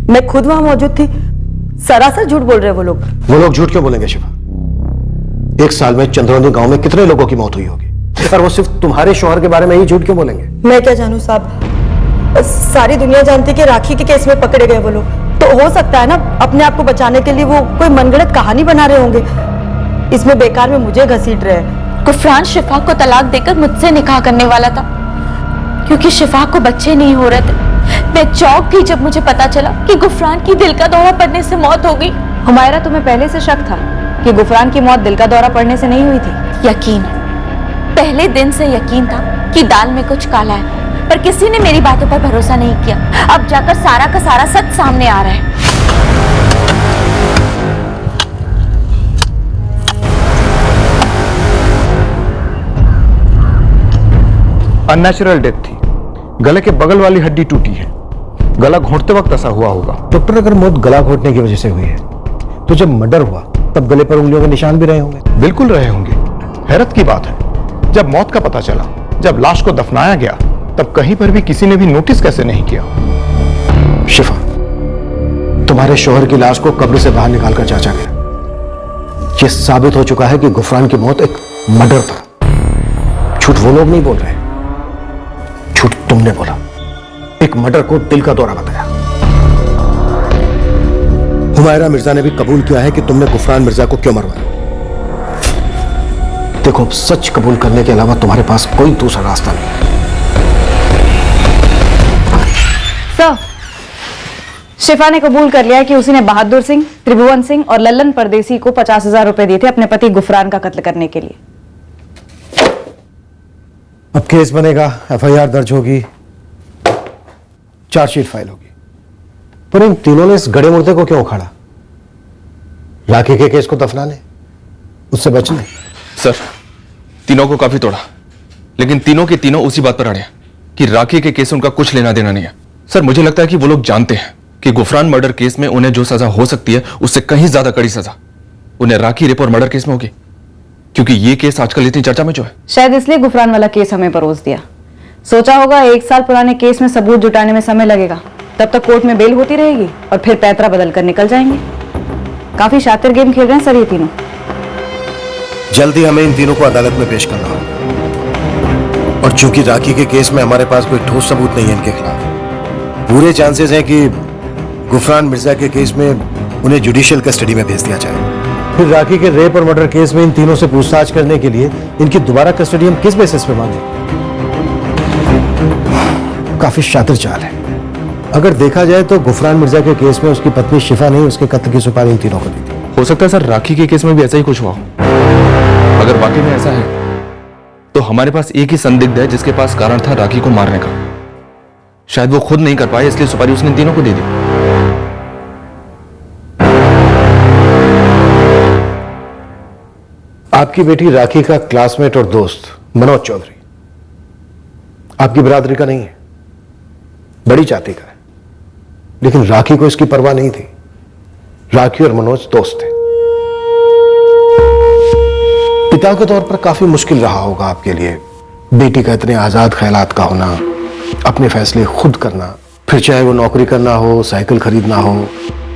मैं खुद वहां मौजूद थी। सरासर झूठ बोल रहे वो लोग।
वो लोग झूठ क्यों बोलेंगे शिफा? 1 साल में चंद्रौनी गांव में कितने लोगों की मौत हुई होगी, पर वो सिर्फ तुम्हारे शौहर के बारे में ही झूठ क्यों बोलेंगे?
मैं क्या जानूं साहब, सारी दुनिया जानती कि राखी के केस में पकड़े गए वो लोग, तो हो सकता है ना अपने आप को बचाने के लिए वो कोई मनगढ़ंत कहानी बना रहे होंगे। इसमें बेकार में मुझे घसीट रहे हैं।
गुफरान शिफा को तलाक देकर मुझसे निकाह करने वाला था, क्योंकि शिफा को बच्चे नहीं हो रहे थे। मैं चौंक गई जब मुझे पता चला कि गुफरान की दिल का दौरा पड़ने से मौत हो गई।
हुमायरा, तुम्हें पहले से शक था कि गुफरान की मौत दिल का दौरा पड़ने से नहीं हुई थी?
यकीन, पहले दिन से यकीन था कि दाल में कुछ काला है, पर किसी ने मेरी बातों पर भरोसा नहीं किया। अब जाकर सारा का सारा सच सामने आ रहा है।
अननेचुरल डेथ थी, गले के बगल वाली हड्डी टूटी है, गला घोंटते वक्त ऐसा हुआ होगा।
डॉक्टर, अगर मौत गला घोंटने की वजह से हुई है तो जब मर्डर हुआ तब गले पर उंगलियों के निशान भी रहे होंगे।
बिल्कुल रहे होंगे। हैरत की बात है, जब मौत का पता चला, जब लाश को दफनाया गया, तब कहीं पर भी किसी ने भी नोटिस कैसे नहीं किया?
शिफा, तुम्हारे शौहर की लाश को कब्र से बाहर निकालकर जांचा गया। यह साबित हो चुका है कि गुफरान की मौत एक मर्डर था। झूठ वो लोग नहीं बोल रहे, झूठ तुमने बोला। एक मर्डर को दिल का दौरा बताया। हुमायरा मिर्जा ने भी कबूल किया है कि तुमने गुफरान मिर्जा को क्यों मरवाया। देखो, सच कबूल करने के अलावा तुम्हारे पास कोई दूसरा रास्ता नहीं।
सर, शिफा ने कबूल कर लिया कि उसने बहादुर सिंह, त्रिभुवन सिंह और लल्लन परदेसी को 50,000 रुपए दिए थे अपने पति गुफरान का कत्ल करने के लिए।
अब केस बनेगा, FIR दर्ज होगी, चार्जशीट फाइल होगी, पर इन तीनों ने इस गड़े मुर्दे को क्यों उखाड़ा? राखी के केस को दफनाने, उससे बचने।
सर, तीनों को काफी तोड़ा, लेकिन तीनों के तीनों उसी बात पर अड़े कि राखी के केस से उनका कुछ लेना देना नहीं है। सर, मुझे लगता है कि वो लोग जानते हैं कि गुफरान मर्डर केस में उन्हें जो सजा हो सकती है उससे कहीं ज्यादा कड़ी सजा उन्हें राखी रेप और मर्डर केस में होगी, क्योंकि ये केस आजकल इतनी चर्चा में जो है।
शायद इसलिए गुफरान वाला केस हमें परोस दिया। सोचा होगा 1 साल पुराने केस में सबूत जुटाने में समय लगेगा, तब तक कोर्ट में बेल होती रहेगी और फिर पैतरा बदल कर निकल जाएंगे। काफी शातिर गेम खेल रहे हैं सर ये तीनों।
जल्दी हमें इन तीनों को अदालत में पेश करना होगा, और चूंकि राखी के केस में हमारे पास कोई ठोस सबूत नहीं है इनके खिलाफ, पूरे चांसेस हैं कि गुफरान मिर्जा के केस में उन्हें जुडिशियल कस्टडी में भेज दिया जाए। फिर राखी के रेप और मर्डर केस में इन तीनों से पूछताछ करने के लिए इनकी दोबारा कस्टडी हम किस बेसिस पे मांगे? काफी शातिर चाल है। अगर देखा जाए तो गुफरान मिर्जा के केस में उसकी पत्नी शिफा ने उसके कत्ल की सुपारी इन तीनों को दी थी।
हो सकता है सर राखी के केस में भी ऐसा ही कुछ हुआ हो। अगर वाकई में ऐसा है तो हमारे पास एक ही संदिग्ध है जिसके पास कारण था राखी को मारने का। शायद वो खुद नहीं कर पाए, इसलिए सुपारी उसने इन तीनों को दे दी।
आपकी बेटी राखी का क्लासमेट और दोस्त मनोज चौधरी आपकी बिरादरी का नहीं है, बड़ी जाति का है, लेकिन राखी को इसकी परवाह नहीं थी। राखी और मनोज दोस्त थे। पिता के तौर पर काफी मुश्किल रहा होगा आपके लिए, बेटी का इतने आजाद ख्यालात का होना, अपने फैसले खुद करना, फिर चाहे वो नौकरी करना हो, साइकिल खरीदना हो,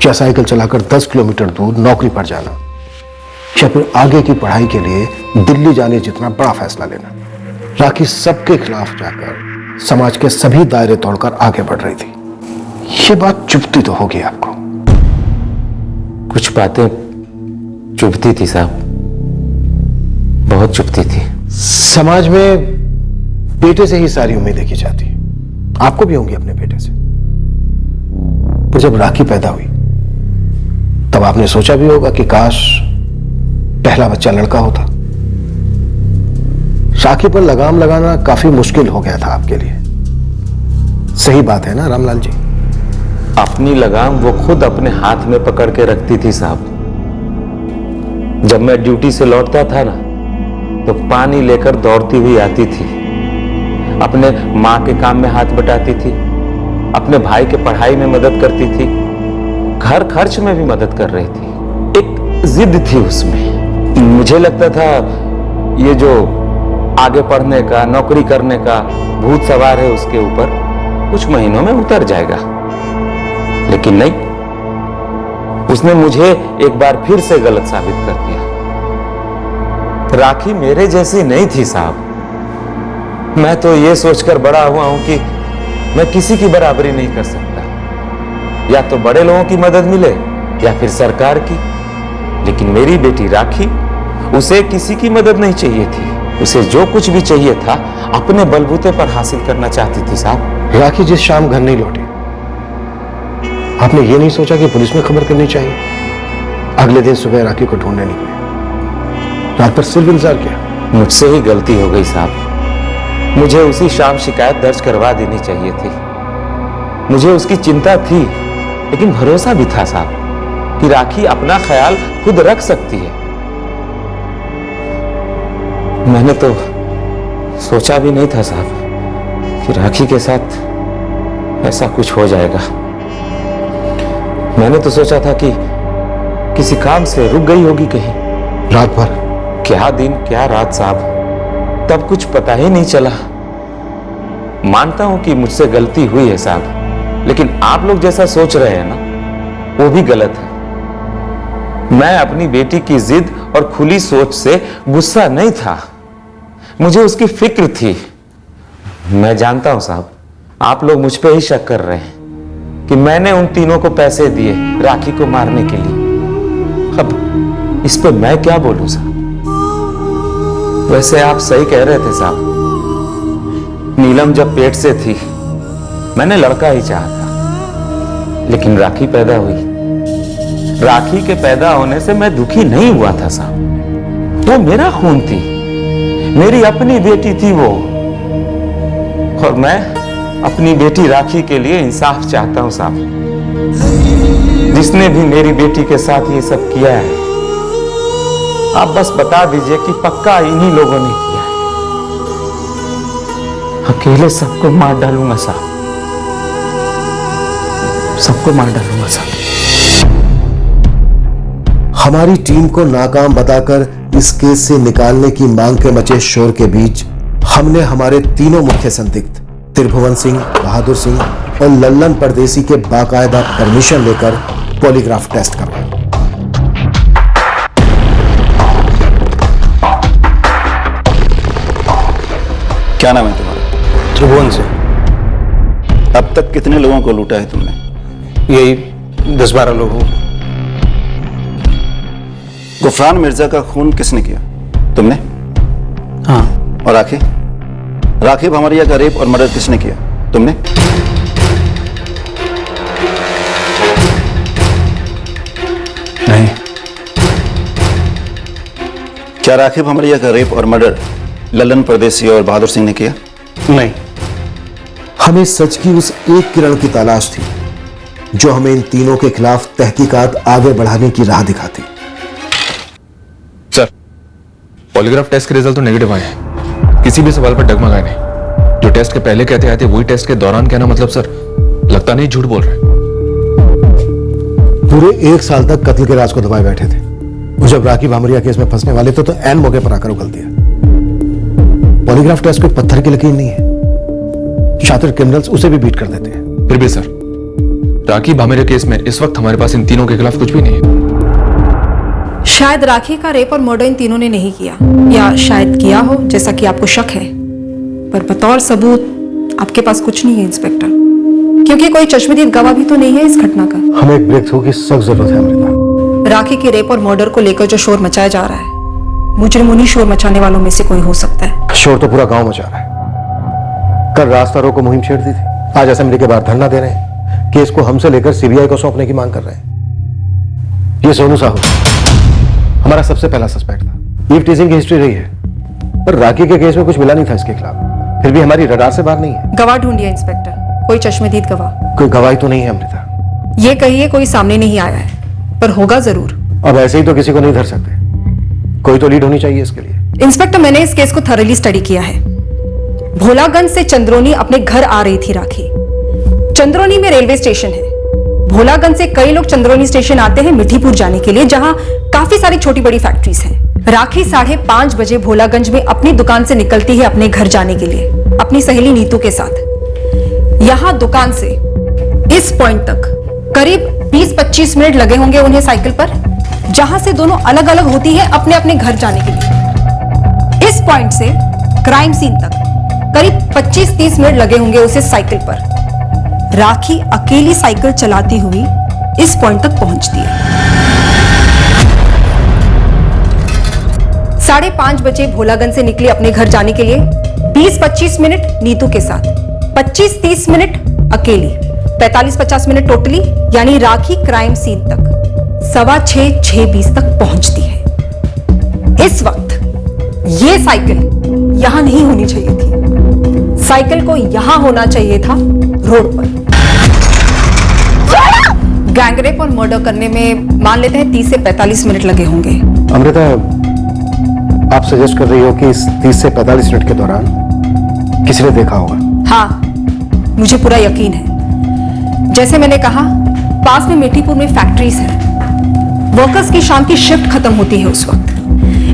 या साइकिल चलाकर 10 किलोमीटर दूर नौकरी पर जाना, या फिर आगे की पढ़ाई के लिए दिल्ली जाने जितना बड़ा फैसला लेना। राखी सबके खिलाफ जाकर समाज के सभी दायरे तोड़कर आगे बढ़ रही थी। ये बात चुभती तो होगी आपको।
कुछ बातें चुभती थी साहब, बहुत चुभती थी।
समाज में बेटे से ही सारी उम्मीदें की जाती है, आपको भी होंगी अपने बेटे से। पर जब राखी पैदा हुई तब आपने सोचा भी होगा कि काश पहला बच्चा लड़का होता। राखी पर लगाम लगाना काफी मुश्किल हो गया था आपके लिए, सही बात है ना रामलाल जी?
अपनी लगाम वो खुद अपने हाथ में पकड़ के रखती थी साहब। जब मैं ड्यूटी से लौटता था ना, तो पानी लेकर दौड़ती हुई आती थी, अपने माँ के काम में हाथ बटाती थी, अपने भाई के पढ़ाई में मदद करती थी, घर खर्च में भी मदद कर रही थी। एक जिद थी उसमें। मुझे लगता था ये जो आगे पढ़ने का, नौकरी करने का भूत सवार है उसके ऊपर, कुछ महीनों में उतर जाएगा। लेकिन नहीं, उसने मुझे एक बार फिर से गलत साबित कर दिया। राखी मेरे जैसी नहीं थी साहब। मैं तो ये सोचकर बड़ा हुआ हूं कि मैं किसी की बराबरी नहीं कर सकता, या तो बड़े लोगों की मदद मिले या फिर सरकार की। लेकिन मेरी बेटी राखी, उसे किसी की मदद नहीं चाहिए थी। उसे जो कुछ भी चाहिए था अपने बलबूते पर हासिल करना चाहती थी साहब।
राखी जिस शाम घर नहीं लौटी, आपने ये नहीं सोचा कि पुलिस में खबर करनी चाहिए? अगले दिन सुबह राखी को ढूंढने निकले, रात पर सिर्फ इंतजार किया।
मुझसे ही गलती हो गई साहब। मुझे उसी शाम शिकायत दर्ज करवा देनी चाहिए थी। मुझे उसकी चिंता थी, लेकिन भरोसा भी था साहब कि राखी अपना ख्याल खुद रख सकती है। मैंने तो सोचा भी नहीं था साहब कि राखी के साथ ऐसा कुछ हो जाएगा। मैंने तो सोचा था कि किसी काम से रुक गई होगी कहीं।
रात भर?
क्या दिन क्या रात साहब, तब कुछ पता ही नहीं चला। मानता हूं कि मुझसे गलती हुई है साहब, लेकिन आप लोग जैसा सोच रहे हैं ना, वो भी गलत है। मैं अपनी बेटी की जिद और खुली सोच से गुस्सा नहीं था, मुझे उसकी फिक्र थी। मैं जानता हूं साहब, आप लोग मुझ पे ही शक कर रहे हैं कि मैंने उन तीनों को पैसे दिए राखी को मारने के लिए। अब इस पे मैं क्या बोलूं साहब? वैसे आप सही कह रहे थे साहब। नीलम जब पेट से थी, मैंने लड़का ही चाहा था, लेकिन राखी पैदा हुई। राखी के पैदा होने से मैं दुखी नहीं हुआ था साहब। वो मेरा खून थी, मेरी अपनी बेटी थी वो। और मैं अपनी बेटी राखी के लिए इंसाफ चाहता हूं साहब। जिसने भी मेरी बेटी के साथ ये सब किया है, आप बस बता दीजिए कि पक्का इन्हीं लोगों ने किया है। अकेले सबको मार डालूंगा साहब, सबको मार डालूंगा साहब।
हमारी टीम को नाकाम बताकर इस केस से निकालने की मांग के मचे शोर के बीच हमने हमारे तीनों मुख्य संदिग्ध त्रिभुवन सिंह, बहादुर सिंह और लल्लन परदेसी के बाकायदा परमिशन लेकर पॉलीग्राफ टेस्ट करवाया।
क्या नाम है तुम्हारा?
त्रिभुवन सिंह।
अब तक कितने लोगों को लूटा है तुमने?
यही 10-12 लोगों।
गुफरान मिर्जा का खून किसने किया? तुमने?
हाँ।
और राखी? राखी भामरिया का रेप और मर्डर किसने किया? तुमने?
नहीं।
क्या राखी भामरिया का रेप और मर्डर लल्लन परदेसी और बहादुर सिंह ने किया?
नहीं। हमें सच की उस एक किरण की तलाश थी जो हमें इन तीनों के खिलाफ तहकीकात आगे बढ़ाने की राह दिखाती।
सर, पॉलीग्राफ टेस्ट के रिजल्ट तो नेगेटिव आए हैं, किसी भी सवाल पर डगमगाए नहीं। जो टेस्ट के पहले कहते आए थे वही टेस्ट के दौरान कहना, मतलब सर लगता नहीं झूठ बोल रहे।
पूरे 1 साल तक कत्ल के राज को दबाए बैठे थे, वो जब राखी भामरिया केस में फंसने वाले थे तो ऐन मौके पर आकर उगल दिया। पॉलीग्राफ टेस्ट कोई पत्थर की लकीर नहीं है। शातिर क्रिमिनल्स उसे भी बीट कर देते हैं।
फिर भी सर, राखी भामरिया केस में इस वक्त हमारे पास इन तीनों के खिलाफ कुछ भी नहीं है।
शायद राखी का रेप और मर्डर इन तीनों ने नहीं किया, या शायद किया हो जैसा कि आपको शक है, पर बतौर सबूत आपके पास कुछ नहीं है इंस्पेक्टर, क्योंकि कोई चश्मदीद गवाह भी तो नहीं है इस घटना का।
हमें एक ब्रेक थ्रू की सख्त जरूरत है अमृता।
राखी के रेप और मर्डर को लेकर जो शोर मचाया जा रहा है, मुजरिम उन्हीं शोर मचाने वालों में से कोई हो सकता है।
शोर तो पूरा गांव मचा रहा है। कल रास्ता रोको मुहिम छेड़ दी थी, आज असेंबली के बाहर धरना दे रहे हैं। केस को हमसे लेकर सीबीआई को सौंपने की मांग कर रहे हैं। ये सोनू साहू हमारा सबसे पहला सस्पेक्ट था। ईव टीजिंग की हिस्ट्री रही है, पर राखी के केस में कुछ मिला नहीं था इसके खिलाफ। फिर भी हमारी रडार से बाहर नहीं है।
गवाह ढूंढिए इंस्पेक्टर, कोई चश्मदीद गवाह।
कोई गवाही तो नहीं है अमृता।
ये कहिए कोई सामने नहीं आया है, पर होगा जरूर।
अब ऐसे ही तो किसी को नहीं धर सकते, कोई तो लीड होनी चाहिए इसके लिए।
इंस्पेक्टर, मैंने इस केस को थॉरली स्टडी किया है। भोलागंज से चंद्रोनी अपने घर आ रही थी राखी। चंद्रोनी में रेलवे स्टेशन है। भोलागंज से कई लोग चंद्रोनी स्टेशन आते हैं मिठीपुर जाने के लिए, जहां काफी सारी छोटी बड़ी फैक्ट्रीज हैं। राखी 5:30 बजे भोलागंज में अपनी दुकान से निकलती है अपने घर जाने के लिए, अपनी सहेली नीतू के साथ। यहां दुकान से इस पॉइंट तक करीब 20-25 मिनट लगे होंगे उन्हें साइकिल पर, जहां से दोनों अलग अलग होती है अपने अपने घर जाने के लिए। इस पॉइंट से क्राइम सीन तक करीब 25-30 मिनट लगे होंगे उसे साइकिल पर। राखी अकेली साइकिल चलाती हुई इस पॉइंट तक पहुंचती है। 5:30 बजे भोलागंज से निकली अपने घर जाने के लिए, 20-25 मिनट नीतू के साथ, 25-30 मिनट अकेली, 45-50 मिनट टोटली, यानी राखी क्राइम सीन तक 6:15-6:20 तक पहुंचती है। इस वक्त यह साइकिल यहां नहीं होनी चाहिए थी। साइकिल को यहां होना चाहिए था, रोड पर। गैंगरेप और मर्डर करने में मान लेते हैं 30 से 45 मिनट लगे होंगे।
अमृता, आप सजेस्ट कर रही हो कि इस 30 से 45 मिनट के दौरान किसी ने देखा होगा?
हाँ, मुझे पूरा यकीन है। जैसे मैंने कहा, पास में मिठीपुर में फैक्ट्रीज है। वर्कर्स की शाम की शिफ्ट खत्म होती है उस वक्त।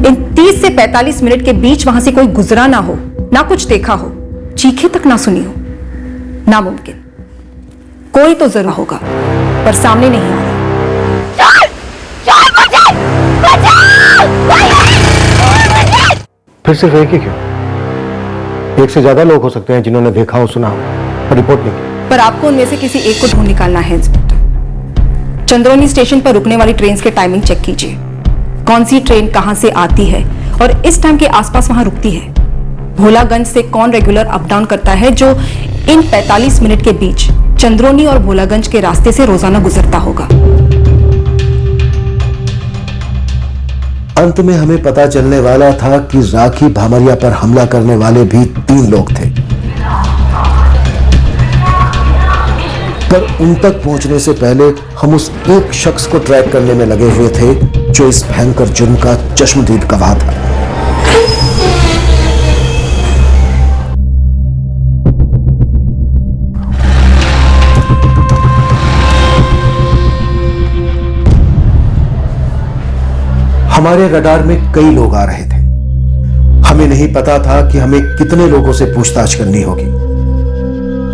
इन 30 से 45 मिनट के बीच वहां से कोई गुजरा ना हो, ना कुछ देखा हो, चीखें तक ना सुनी हो, नामुमकिन। कोई तो जरूर होगा, पर सामने नहीं आ रहा।
फिर सिर्फ एक ही क्यों? एक से ज्यादा लोग हो सकते हैं जिन्होंने देखा हो, सुना हो, पर रिपोर्ट नहीं की।
पर आपको उनमें से किसी एक को ढूंढ निकालना है इंस्पेक्टर। चंद्रोनी स्टेशन पर रुकने वाली ट्रेन के टाइमिंग चेक कीजिए। कौन सी ट्रेन कहां से आती है और इस टाइम के आसपास वहां रुकती है। भोलागंज से कौन रेगुलर अप डाउन करता है जो इन 45 मिनट के बीच चंद्रोनी और भोलागंज के रास्ते से रोजाना गुजरता होगा।
अंत में हमें पता चलने वाला था कि राखी भामरिया पर हमला करने वाले भी 3 लोग थे, पर उन तक पहुंचने से पहले हम उस एक शख्स को ट्रैक करने में लगे हुए थे जो इस भयंकर जुर्म का चश्मदीद गवाह था। हमारे रडार में कई लोग आ रहे थे। हमें नहीं पता था कि हमें कितने लोगों से पूछताछ करनी होगी,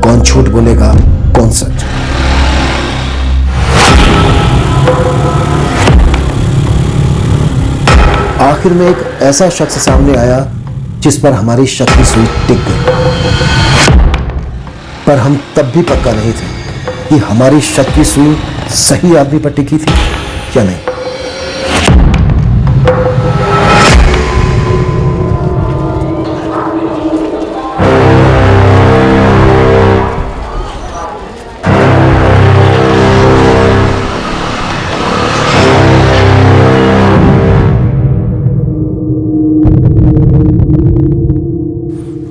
कौन झूठ बोलेगा, कौन सच। आखिर में एक ऐसा शख्स सामने आया जिस पर हमारी शक की सुई टिक गई, पर हम तब भी पक्का नहीं थे कि हमारी शक की सुई सही आदमी पर टिकी थी या नहीं।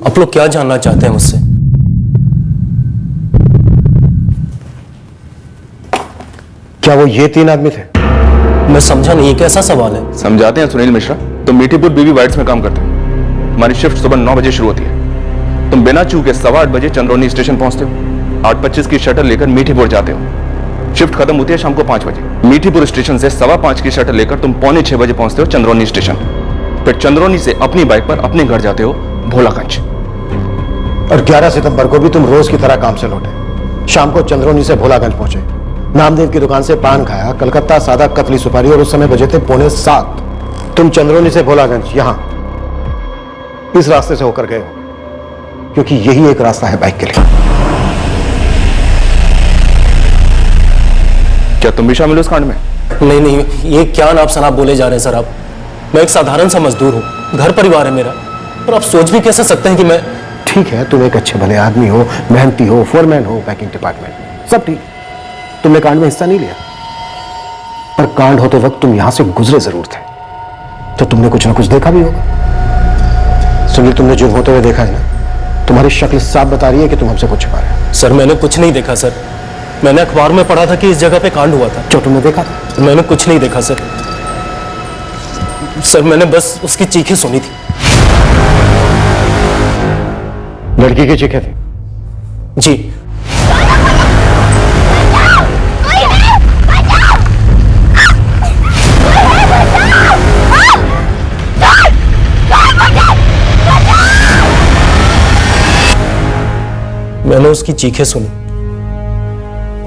आप लोग क्या जानना चाहते हैं मुझसे?
क्या वो ये 3 आदमी थे?
मैं समझा नहीं, कैसा सवाल है?
समझाते हैं सुनील मिश्रा। तुम मीठीपुर बीवी वाइट्स में काम करते हो। तुम्हारी शिफ्ट सुबह 9 बजे शुरू होती है। तुम बिना चूके 8:15 बजे चंद्रोनी स्टेशन पहुंचते हो। 8:25 की शटल लेकर मीठीपुर जाते हो। शिफ्ट खत्म होती है शाम को 5 बजे। मीठीपुर स्टेशन से 5:15 की शटल लेकर तुम 6:45 बजे पहुंचते हो चंद्रौनी स्टेशन। फिर चंद्रौनी से अपनी बाइक पर अपने घर जाते हो भोलागंज।
और 11 सितंबर को भी तुम रोज की तरह काम से लौटे। शाम को चंद्रौनी से भोलागंज पहुंचे, नामदेव की दुकान से पान खाया, कलकत्ता सादा कतली सुपारी, और उस समय बजे थे 6:45। तुम चंद्रौनी से भोलागंज यहां इस रास्ते से होकर गए हो, क्योंकि यही एक रास्ता है बाइक के लिए।
क्या तुम भी शामिल हो इस कांड में?
नहीं नहीं, ये क्या नाप शनाप बोले जा रहे हैं सर आप। मैं एक साधारण सा मजदूर हूँ, घर परिवार है मेरा, और आप सोच भी कैसे सकते हैं कि मैं।
ठीक है, तुम एक अच्छे भले आदमी हो, मेहनती हो, फोरमैन हो पैकिंग डिपार्टमेंट, सब ठीक। तुमने कांड में हिस्सा नहीं लिया, पर कांड होते वक्त तुम यहां से गुजरे जरूर थे, तो तुमने कुछ ना कुछ देखा भी होगा। सुनील, तुमने जुर्म होते हुए देखा है ना? तुम्हारी शक्ल साफ बता रही है कि तुम हमसे कुछ छुपा रहे हो।
सर मैंने कुछ नहीं देखा सर, मैंने अखबार में पढ़ा था कि इस जगह पे कांड हुआ था।
जो तुमने देखा था?
मैंने कुछ नहीं देखा सर। सर मैंने बस उसकी चीखें सुनी थी।
लड़की की चीखें थी?
जी। मैंने उसकी चीखें सुनी,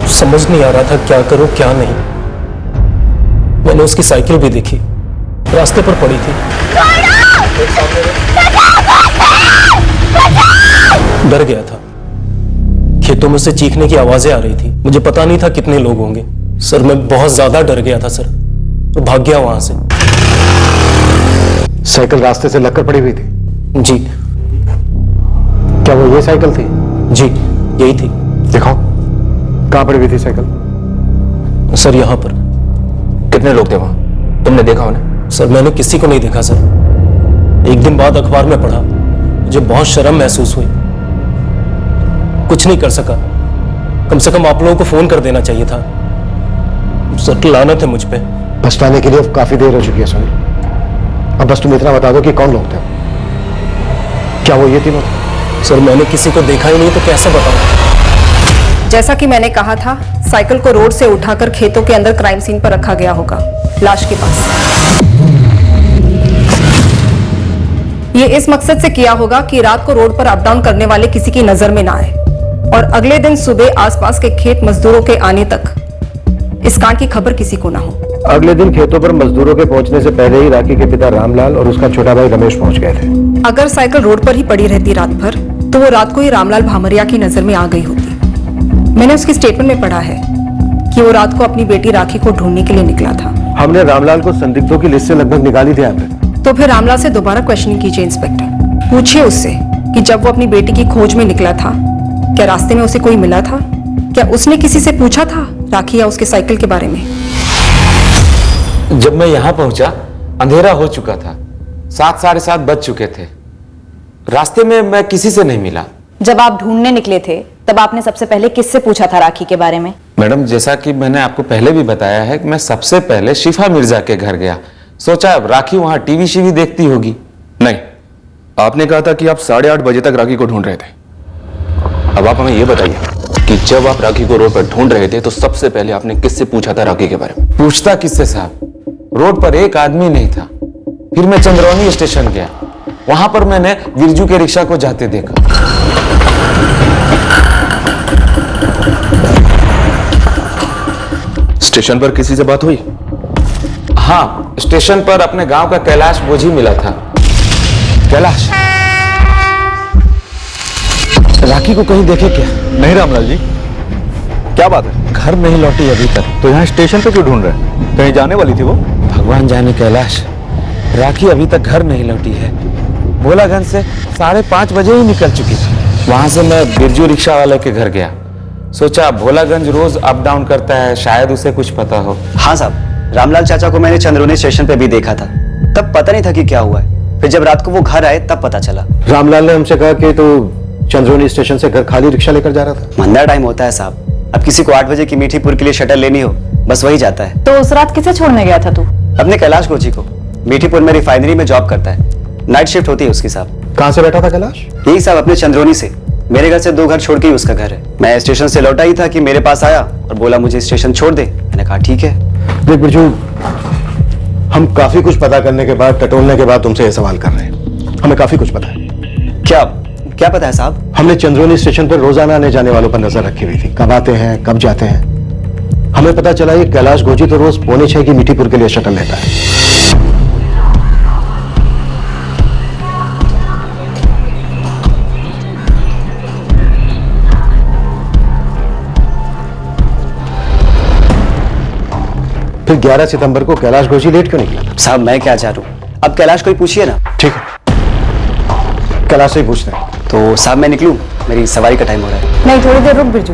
समझ नहीं आ रहा था क्या करूं क्या नहीं। मैंने उसकी साइकिल भी देखी, रास्ते पर पड़ी थी। डर गया था, खेतों में से चीखने की आवाजें आ रही थी, मुझे पता नहीं था कितने लोग होंगे। सर मैं बहुत ज्यादा डर गया था सर, और भाग गया वहां से।
साइकिल रास्ते से लगकर पड़ी हुई थी?
जी।
क्या वो ये साइकिल थी?
जी यही थी।
दिखाओ, कहां पड़ी हुई थी साइकिल?
सर यहाँ पर।
कितने लोग थे वहां, तुमने देखा उन्हें?
सर मैंने किसी को नहीं देखा सर। एक दिन बाद अखबार में पढ़ा, मुझे बहुत शर्म महसूस हुई, कुछ नहीं कर सका। कम से कम आप लोगों को फोन कर देना चाहिए था। सर लानत है मुझ पे।
पछताने के लिए अब काफी देर हो चुकी है सुनील। अब बस तुम इतना बता दो कि कौन लोग थे। क्या वो ये तीनों थे?
सर मैंने किसी को देखा ही नहीं, तो कैसे बताऊं?
जैसा कि मैंने कहा था, साइकिल को रोड से उठाकर खेतों के अंदर क्राइम सीन पर रखा गया होगा, लाश के पास। ये इस मकसद से किया होगा कि रात को रोड पर अप डाउन करने वाले किसी की नजर में ना आए, और अगले दिन सुबह आसपास के खेत मजदूरों के आने तक इस कांड की खबर किसी को ना हो।
अगले दिन खेतों पर मजदूरों के पहुंचने से पहले ही राखी के पिता रामलाल और उसका छोटा भाई रमेश पहुंच गए थे।
अगर साइकिल रोड पर ही पड़ी रहती रात भर, तो वो रात को ही रामलाल भामरिया की नजर में आ गई होती। मैंने उसकी स्टेटमेंट में पढ़ा है कि वो रात को अपनी बेटी राखी को ढूंढने के लिए निकला था।
हमने रामलाल को संदिग्धों की लिस्ट से लगभग निकाली थी आपने।
तो फिर रामलाल से दोबारा क्वेश्चनिंग कीजिए इंस्पेक्टर। पूछिए उससे कि जब वो अपनी बेटी की खोज में निकला था, क्या रास्ते में उसे कोई मिला था? क्या उसने किसी से पूछा था राखी या उसके साइकिल के बारे में?
जब मैं यहां पहुंचा अंधेरा हो चुका था, 7 साढ़े 7 बज चुके थे। रास्ते में मैं किसी से नहीं मिला।
जब आप ढूंढने निकले थे, तब आपने सबसे पहले किससे पूछा था राखी के बारे में?
मैडम, जैसा कि मैंने आपको पहले भी बताया है कि मैं सबसे पहले शिफा मिर्जा के घर गया। सोचा अब राखी वहां टीवी शीवी देखती होगी।
नहीं, आपने कहा था कि आप 8:30 बजे तक राखी को ढूंढ रहे थे। अब आप हमें यह बताइए कि जब आप राखी को रोड पर ढूंढ रहे थे, तो सबसे पहले आपने किससे पूछा था राखी के बारे में?
पूछता किससे साहब, रोड पर एक आदमी नहीं था। फिर मैं चंद्रौनी स्टेशन गया, वहां पर मैंने बिरजू के रिक्शा को जाते देखा।
स्टेशन पर किसी से बात हुई?
हाँ, स्टेशन पर अपने गांव का कैलाश बोझी मिला था। कैलाश,
राखी को कहीं देखे क्या? नहीं रामलाल जी, क्या बात है?
घर नहीं लौटी अभी तक।
तो यहाँ स्टेशन पे क्यों ढूंढ रहे हैं? कहीं जाने वाली थी वो?
भगवान जाने कैलाश, राखी अभी तक घर नहीं लौटी है। भोलागंज से 5:30 बजे ही निकल चुकी थी। वहां से मैं बिरजू रिक्शा वाले के घर गया। सोचा भोलागंज रोज अप डाउन करता है, शायद उसे कुछ पता हो।
हाँ साहब, रामलाल चाचा को मैंने चंद्रौनी स्टेशन पे भी देखा था, तब पता नहीं था कि क्या हुआ है। फिर जब रात को वो घर आए तब पता चला।
रामलाल ने हमसे कहा कि तो चंद्रौनी स्टेशन से घर खाली रिक्शा लेकर जा रहा था।
मंदा टाइम होता है साहब, अब किसी को 8 बजे की मीठीपुर के लिए शटल लेनी हो, बस वही जाता है।
तो उस रात किसे छोड़ने गया था तू?
अपने कैलाश कोची को। मीठीपुर में रिफाइनरी में जॉब करता है, नाइट शिफ्ट होती है उसकी साहब।
कहां से बैठा था कैलाश?
यही साहब, अपने चंद्रौनी से। मेरे घर से 2 घर छोड़ के ही उसका घर है। मैं स्टेशन से लौटा ही था कि मेरे पास आया और बोला मुझे स्टेशन छोड़ दे। मैंने कहा ठीक है।
देख बिरजू, हम काफी कुछ पता करने के बाद, टटोलने के बाद तुमसे ये सवाल कर रहे हैं। हमें काफी कुछ पता है।
क्या क्या पता है साहब?
हमने चंद्रोनी स्टेशन पर रोजाना आने जाने वालों पर नजर रखी हुई थी, कब आते हैं कब जाते हैं। हमें पता चला ये कैलाश गोजी तो रोज 5:45 की मीठीपुर के लिए शटल लेता है। फिर 11 सितंबर को कैलाश गोजी लेट क्यों निकला?
साहब मैं क्या जानूं, अब कैलाश को ही पूछिए ना।
ठीक है, कैलाश से ही पूछते हैं।
तो साहब मैं निकलूं, मेरी सवारी का टाइम हो रहा है।
नहीं, थोड़ी देर रुक बिरजू।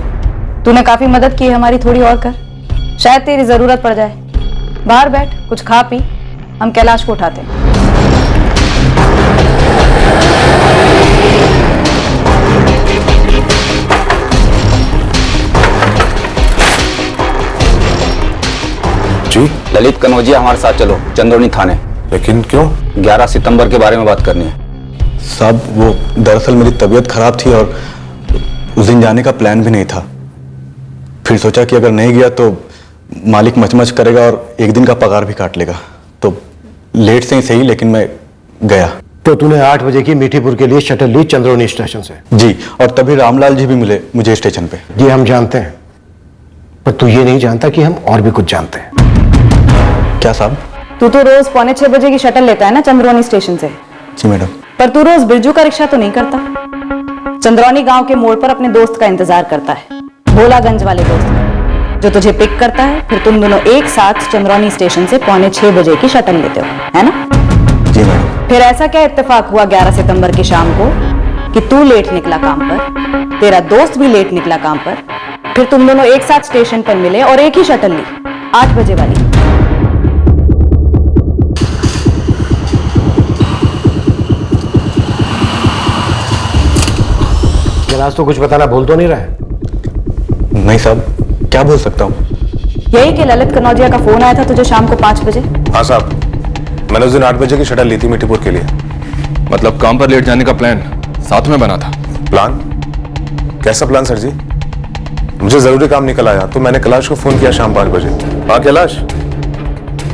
तूने काफी मदद की है हमारी, थोड़ी और कर, शायद तेरी जरूरत पड़ जाए। बाहर बैठ, कुछ खा पी, हम कैलाश को उठाते हैं।
जी ललित कनौजिया हमारे साथ चलो चंद्रोनी थाने।
लेकिन क्यों?
11 सितंबर के बारे में बात करनी है।
साहब वो दरअसल मेरी तबीयत खराब थी और उस दिन जाने का प्लान भी नहीं था। फिर सोचा कि अगर नहीं गया तो मालिक मचमच करेगा और एक दिन का पगार भी काट लेगा, तो लेट से ही सही लेकिन मैं गया।
तो तूने 8 बजे की मीठीपुर के लिए शटल ली चंद्रोनी स्टेशन से?
जी, और तभी रामलाल जी भी मिले मुझे स्टेशन पे।
ये हम जानते हैं, पर तू ये नहीं जानता कि हम और भी कुछ जानते हैं।
क्या साहब?
तू तो रोज 5:45 बजे की शटल लेता है ना चंद्रौनी स्टेशन से?
जी मैडम।
पर तू रोज बिरजू का रिक्शा तो नहीं करता? चंद्रौनी गांव के मोड़ पर अपने दोस्त का इंतजार करता है, भोलागंज वाले दोस्त, जो तुझे पिक करता है। फिर तुम दोनों एक साथ चंद्रौनी स्टेशन से 5:45 बजे की शटल लेते हो, है ना?
जी मैडम।
फिर ऐसा क्या इत्तेफाक हुआ 11 सितंबर की शाम को कि तू लेट निकला काम पर, तेरा दोस्त भी लेट निकला काम पर, फिर तुम दोनों एक साथ स्टेशन पर मिले और एक ही शटल ली 8 बजे वाली?
कैलाश तो कुछ बताना भूल तो नहीं रहा है?
नहीं साहब, क्या बोल सकता हूँ?
यही कि ललित कनौजिया का फोन आया था तुझे शाम को 5 बजे?
हाँ साहब, मैंने उस दिन 8 बजे की शटल ली थी मीठीपुर के लिए।
मतलब काम पर लेट जाने का प्लान साथ में बना था?
प्लान? कैसा प्लान सर जी? मुझे जरूरी काम निकल आया तो मैंने कैलाश को फोन किया शाम 5 बजे। हाँ कैलाश,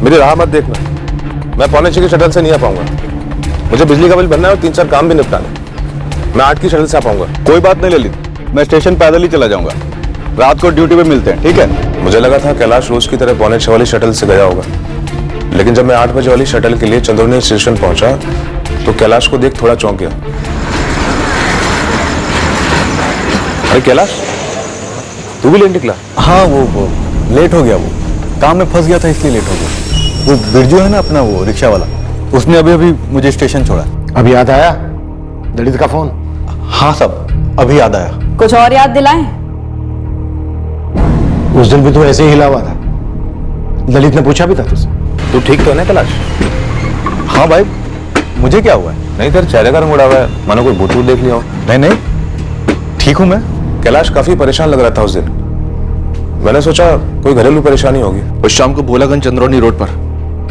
मेरी राह मत देखना, मैं 5:45 की शटल से नहीं आ पाऊंगा। मुझे बिजली का बिल भरना है और 3-4 काम भी निपटाने। मैं 8 की शटल से आ पाऊंगा।
कोई बात नहीं ललित, मैं स्टेशन पैदल ही चला जाऊंगा। रात को ड्यूटी पे मिलते हैं, ठीक है?
मुझे लगा था कैलाश रोज की तरह 5:45 वाली शटल से गया होगा, लेकिन जब मैं 8 बजे वाली शटल के लिए चंद्रोनी स्टेशन पहुंचा तो कैलाश को देख थोड़ा चौंक गया। अरे कैलाश, तू भी लेट निकला?
हाँ वो लेट हो गया, वो काम में फंस गया था इसलिए लेट हो गया। वो बिरजू है ना अपना, वो रिक्शा वाला, उसने अभी मुझे स्टेशन छोड़ा।
अब याद आया ललित का फोन?
हाँ साहब, अभी याद आया।
कुछ और याद दिलाएं?
उस दिन भी तो ऐसे ही हिला हुआ था, ललित ने पूछा भी था तुझसे।
तू ठीक तो है ना कैलाश?
हाँ भाई, मुझे क्या हुआ है?
नहीं तेरे चेहरे का रंग उड़ा हुआ है, मानो कोई भूत देख लिया हो।
नहीं, ठीक हूं मैं।
कैलाश काफी परेशान लग रहा था उस दिन, मैंने सोचा कोई घरेलू परेशानी होगी।
उस शाम को भोलागंज चंद्रौनी रोड पर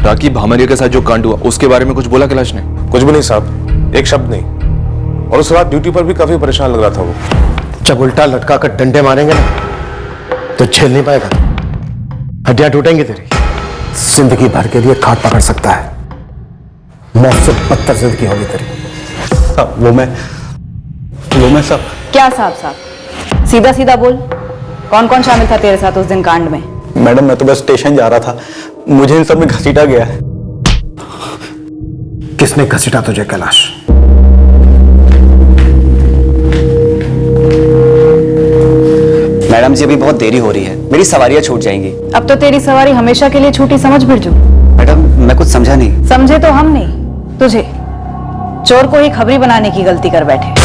राखी भामरिया के साथ जो कांड हुआ उसके बारे में कुछ बोला कैलाश ने?
कुछ भी नहीं साहब, एक शब्द नहीं। और उस रात ड्यूटी पर भी काफी परेशान लग रहा था वो।
जब उल्टा लटका कर डंडे मारेंगे ना तो झेल नहीं पाएगा, हड्डियां टूटेंगी तेरी। जिंदगी भर के लिए खाट पकड़ सकता है, मौत से बदतर जिंदगी होगी तेरी।
वो मैं सब।
क्या साहब? सीधा सीधा बोल, कौन कौन शामिल था तेरे साथ उस दिन कांड में?
मैडम मैं तो बस स्टेशन जा रहा था, मुझे इन सब में घसीटा गया है।
किसने घसीटा तुझे कैलाश?
मैडम जी अभी बहुत देरी हो रही है, मेरी सवारियां छूट जाएंगी।
अब तो तेरी सवारी हमेशा के लिए छूटी, समझ बिरजू?
मैडम मैं कुछ समझा नहीं।
समझे तो हम नहीं, तुझे चोर को ही खबरी बनाने की गलती कर बैठे।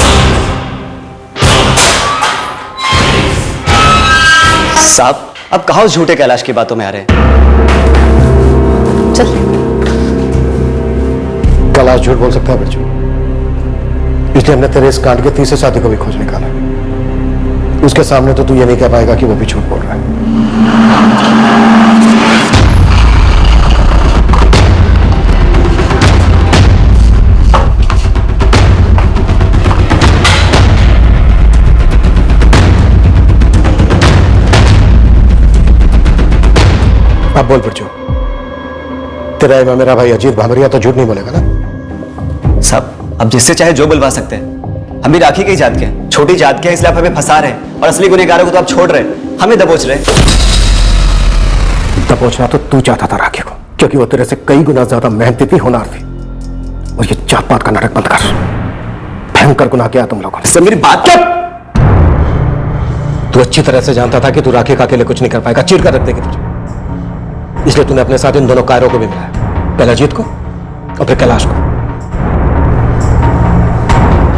साहब अब कहाँ उस झूठे कैलाश की बातों में आ रहे हैं?
चल।
कैलाश झूठ बोल सकता है बिरजू, इसलिए हमने तेरे इस कांड के तीसरे साथी को भी खोज निकाला। उसके सामने तो तू ये नहीं कह पाएगा कि वो भी झूठ बोल रहा है। अब बोल बिरजू, तेरा इमाम मेरा भाई अजीत भामरिया तो झूठ नहीं बोलेगा ना?
साहब अब जिससे चाहे जो बुलवा सकते हैं। हम भी राखी के ही जात के हैं, छोटी जात के हैं, इसलिए आप हमें फंसा रहे हैं और असली गुनहगारों को तो आप छोड़ रहे हैं, हमें दबोच रहे हैं।
दबोचना तो तू चाहता था राखी को, क्योंकि वो तेरे से कई गुना ज्यादा मेहनती थी, होनहार थी। और ये जात पात का नाटक बंद कर। भयंकर गुनाह किया तुम लोगों ने।
सब मेरी बात कर।
तू अच्छी तरह से जानता था कि तू राखी का अकेले कुछ नहीं कर पाएगा, चीर कर रख देगी तुझे। इसलिए तूने अपने साथ इन दोनों कायरों को भी मिलाया, पहले अजीत को और फिर कैलाश को।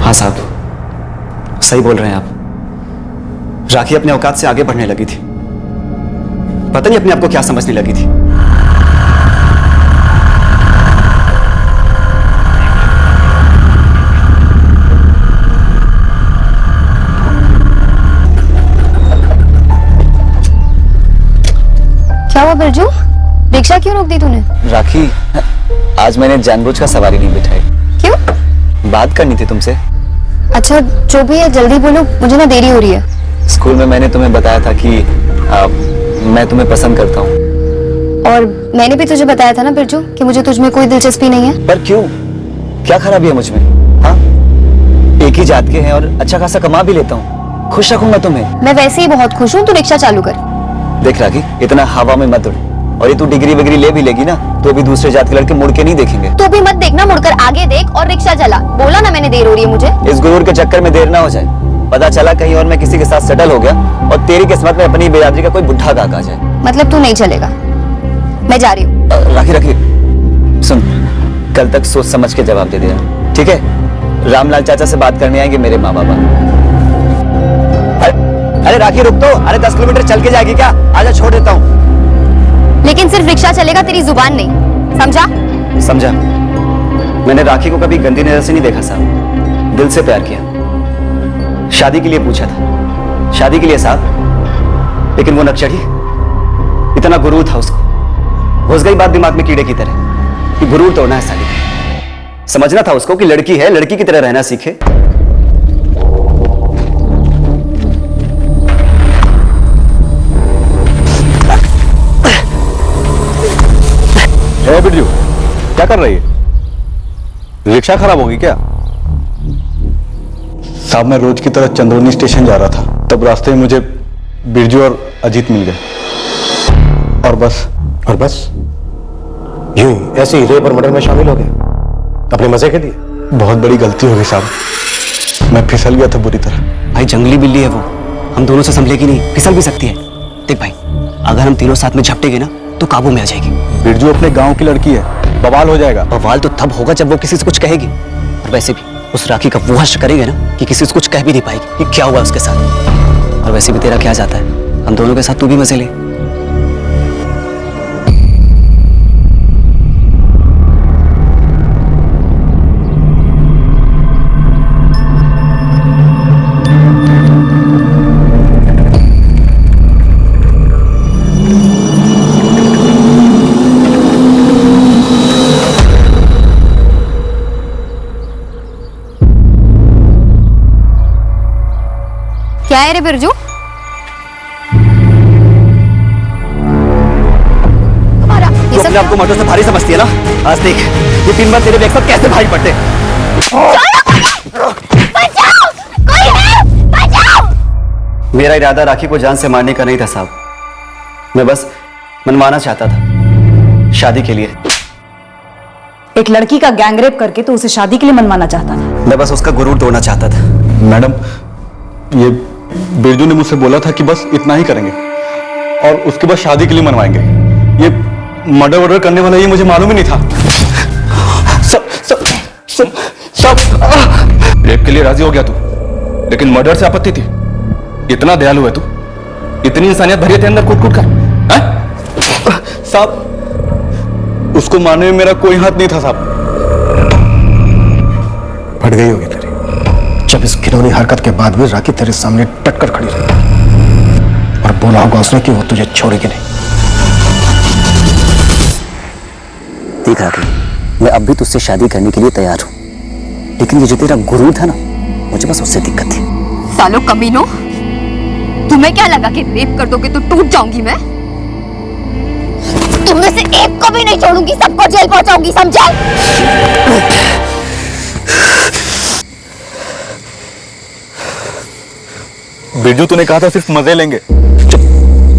हाँ साहब, सही बोल रहे हैं आप। राखी अपने औकात से आगे बढ़ने लगी थी, पता नहीं अपने आप को क्या समझने लगी थी।
क्या हुआ बिरजू, रिक्शा क्यों रोक दी तूने?
राखी, आज मैंने जानबूझकर सवारी नहीं बिठाई।
क्यों?
बात करनी थी तुमसे।
अच्छा जो भी है जल्दी बोलो, मुझे ना देरी हो रही है।
स्कूल में मैंने तुम्हें बताया था कि मैं तुम्हें पसंद करता हूँ।
और मैंने भी तुझे बताया था ना बिरजू कि मुझे तुझमें कोई दिलचस्पी नहीं है।
पर क्यों, क्या खराबी है मुझमें? हाँ, एक ही जात के हैं और अच्छा खासा कमा भी लेता हूँ, खुश रखूंगा तुम्हें।
मैं वैसे ही बहुत खुश हूँ, तू रिक्शा चालू कर।
देख राखी, इतना हवा में मत उड़, और ये तू डिग्री विग्री ले भी लेगी ना तो भी दूसरे जात के लड़के मुड़ के नहीं देखेंगे।
तू भी मत देखना, मुड़कर आगे देख और रिक्शा चला। बोला ना मैंने देर हो रही है मुझे।
इस गुरूर के चक्कर में देर ना हो जाए, पता चला कहीं और मैं किसी के साथ सेटल हो गया और तेरी किस्मत में अपनी बेरादरी का कोई बुढ़ा काका आ जाए।
मतलब तू नहीं चलेगा? मैं जा रही हूँ।
राखी राखी सुन, कल तक सोच समझ के जवाब दे देना, ठीक है? रामलाल चाचा से बात करने आएंगे मेरे माँ बाबा। अरे राखी रुक तो, अरे 10 किलोमीटर चल के जाएगी क्या? आजा छोड़ देता हूँ।
लेकिन सिर्फ रिक्शा चलेगा, तेरी जुबान नहीं, समझा?
समझा। मैंने राखी को कभी गंदी नजर से नहीं देखा साहब, दिल से प्यार किया। शादी के लिए पूछा था, शादी के लिए साहब, लेकिन वो नक्शड़ी, इतना गुरूर था उसको, घुस गई बात दिमाग में कीड़े की तरह कि गुरूर तोड़ना है शादी का। समझना था उसको कि लड़की है, लड़की की तरह रहना सीखे।
बिरजू, क्या कर रही है? रिक्शा खराब होगी क्या?
साहब मैं रोज की तरह चंद्रोनी स्टेशन जा रहा था, तब रास्ते में मुझे बिरजू और अजीत मिल गए और बस
यूं ही ऐसे ही रेप और मर्डर में शामिल हो गए अपने मजे के लिए।
बहुत बड़ी गलती हो गई साहब, मैं फिसल गया था बुरी तरह।
भाई जंगली बिल्ली है वो, हम दोनों से संभलेगी नहीं, फिसल भी सकती है। देख भाई, अगर हम तीनों साथ में झपटेंगे ना तो काबू में आ जाएगी।
बिरजू अपने गांव की लड़की है, बवाल हो जाएगा।
बवाल तो तब होगा जब वो किसी से कुछ कहेगी, और वैसे भी उस राखी का वो हश्र करेगा ना कि किसी से कुछ कह भी नहीं पाएगी कि क्या हुआ उसके साथ। और वैसे भी तेरा क्या जाता है, हम दोनों के साथ तू भी मजे ले।
क्या है रे बिरजू?
तू अपने आप को मर्दों से भारी समझती है ना? आज देख ये 3 बार तेरे बैग पर कैसे भारी पड़ते।
बचाओ! कोई है! बचाओ!
मेरा इरादा राखी को जान से मारने का नहीं था साहब, मैं बस मनवाना चाहता था शादी के लिए।
एक लड़की का गैंगरेप करके तो उसे शादी के लिए मनवाना चाहता था?
मैं बस उसका गुरूर तोड़ना चाहता था।
मैडम, ये बिरजू ने मुझसे बोला था कि बस इतना ही करेंगे और उसके बाद शादी के लिए मनवाएंगे। ये मर्डर वर्डर करने वाला ये मुझे मालूम ही नहीं था।
सब रेप के लिए राजी हो गया तू, लेकिन मर्डर से आपत्ति थी। इतना दयालु है तू, इतनी इंसानियत भरी है अंदर कूट कूट कर।
साहब उसको मारने में मेरा कोई हाथ नहीं था साहब।
फट गई होगी तेरी, जब इस घिनौनी हरकत के बाद भी राखी तेरे सामने टटकर खड़ी रही और बोला होगा उसने कि वो तुझे छोड़ेगी नहीं।
देख राखी, मैं अब भी तुझसे शादी करने के लिए तैयार हूं, लेकिन ये जो तेरा गुरूर था ना, मुझे बस उससे दिक्कत थी।
सालो कमीनो, तुम्हें क्या लगा कि रेप कर दोगे तो टूट जाऊंगी मैं? तुम में से एक को भी नहीं छोड़ूंगी, सबको जेल पहुंचाऊंगी, समझे?
बिरजू तूने कहा था सिर्फ मजे लेंगे।
चुप,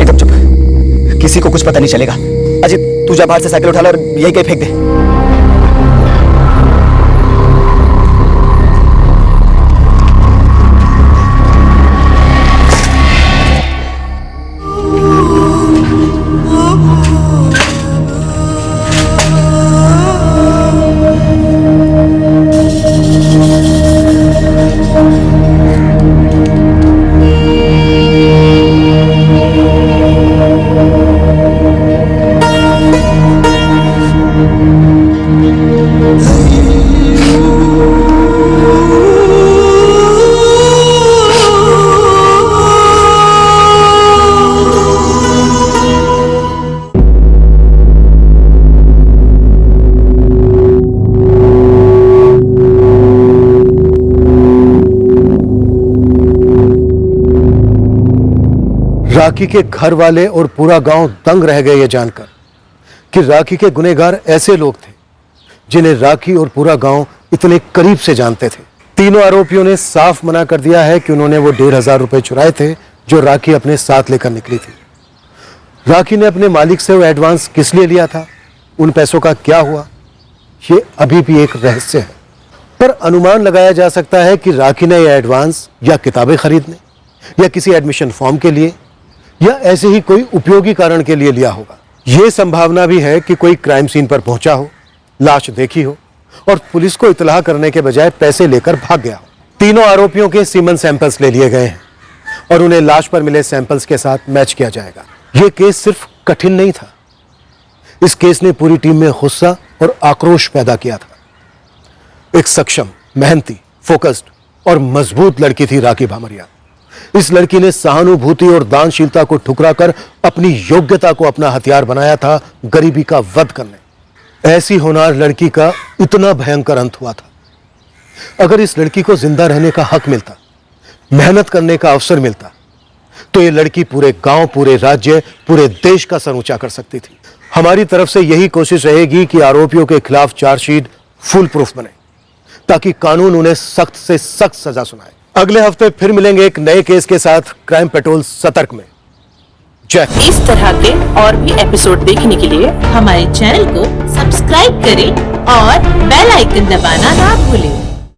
एकदम चुप। किसी को कुछ पता नहीं चलेगा। अजय तू जा बाहर से साइकिल उठा ला और यही कहीं फेंक दे।
राखी के घर वाले और पूरा गांव दंग रह गए ये जानकर कि राखी के गुनहगार ऐसे लोग थे जिन्हें राखी और पूरा गांव इतने करीब से जानते थे। तीनों आरोपियों ने साफ मना कर दिया है कि उन्होंने वो 1,500 रुपए चुराए थे जो राखी अपने साथ लेकर निकली थी। राखी ने अपने मालिक से वो एडवांस किस लिए लिया था, उन पैसों का क्या हुआ, ये अभी भी एक रहस्य है। पर अनुमान लगाया जा सकता है कि राखी ने यह एडवांस या किताबें खरीदने या किसी एडमिशन फॉर्म के लिए या ऐसे ही कोई उपयोगी कारण के लिए लिया होगा। यह संभावना भी है कि कोई क्राइम सीन पर पहुंचा हो, लाश देखी हो और पुलिस को इतला करने के बजाय पैसे लेकर भाग गया हो। तीनों आरोपियों के सीमन सैंपल्स ले लिए गए हैं और उन्हें लाश पर मिले सैंपल्स के साथ मैच किया जाएगा। यह केस सिर्फ कठिन नहीं था, इस केस ने पूरी टीम में गुस्सा और आक्रोश पैदा किया था। एक सक्षम, मेहनती, फोकस्ड और मजबूत लड़की थी राखी भामरिया। इस लड़की ने सहानुभूति और दानशीलता को ठुकराकर अपनी योग्यता को अपना हथियार बनाया था गरीबी का वध करने। ऐसी होनहार लड़की का इतना भयंकर अंत हुआ था। अगर इस लड़की को जिंदा रहने का हक मिलता, मेहनत करने का अवसर मिलता, तो ये लड़की पूरे गांव, पूरे राज्य, पूरे देश का सर ऊंचा कर सकती थी। हमारी तरफ से यही कोशिश रहेगी कि आरोपियों के खिलाफ चार्जशीट फुल प्रूफ बने ताकि कानून उन्हें सख्त से सख्त सजा सुनाए। अगले हफ्ते फिर मिलेंगे एक नए केस के साथ क्राइम पेट्रोल सतर्क में। जय।
इस तरह के और भी एपिसोड देखने के लिए हमारे चैनल को सब्सक्राइब करें और बेल आइकन दबाना ना भूलें।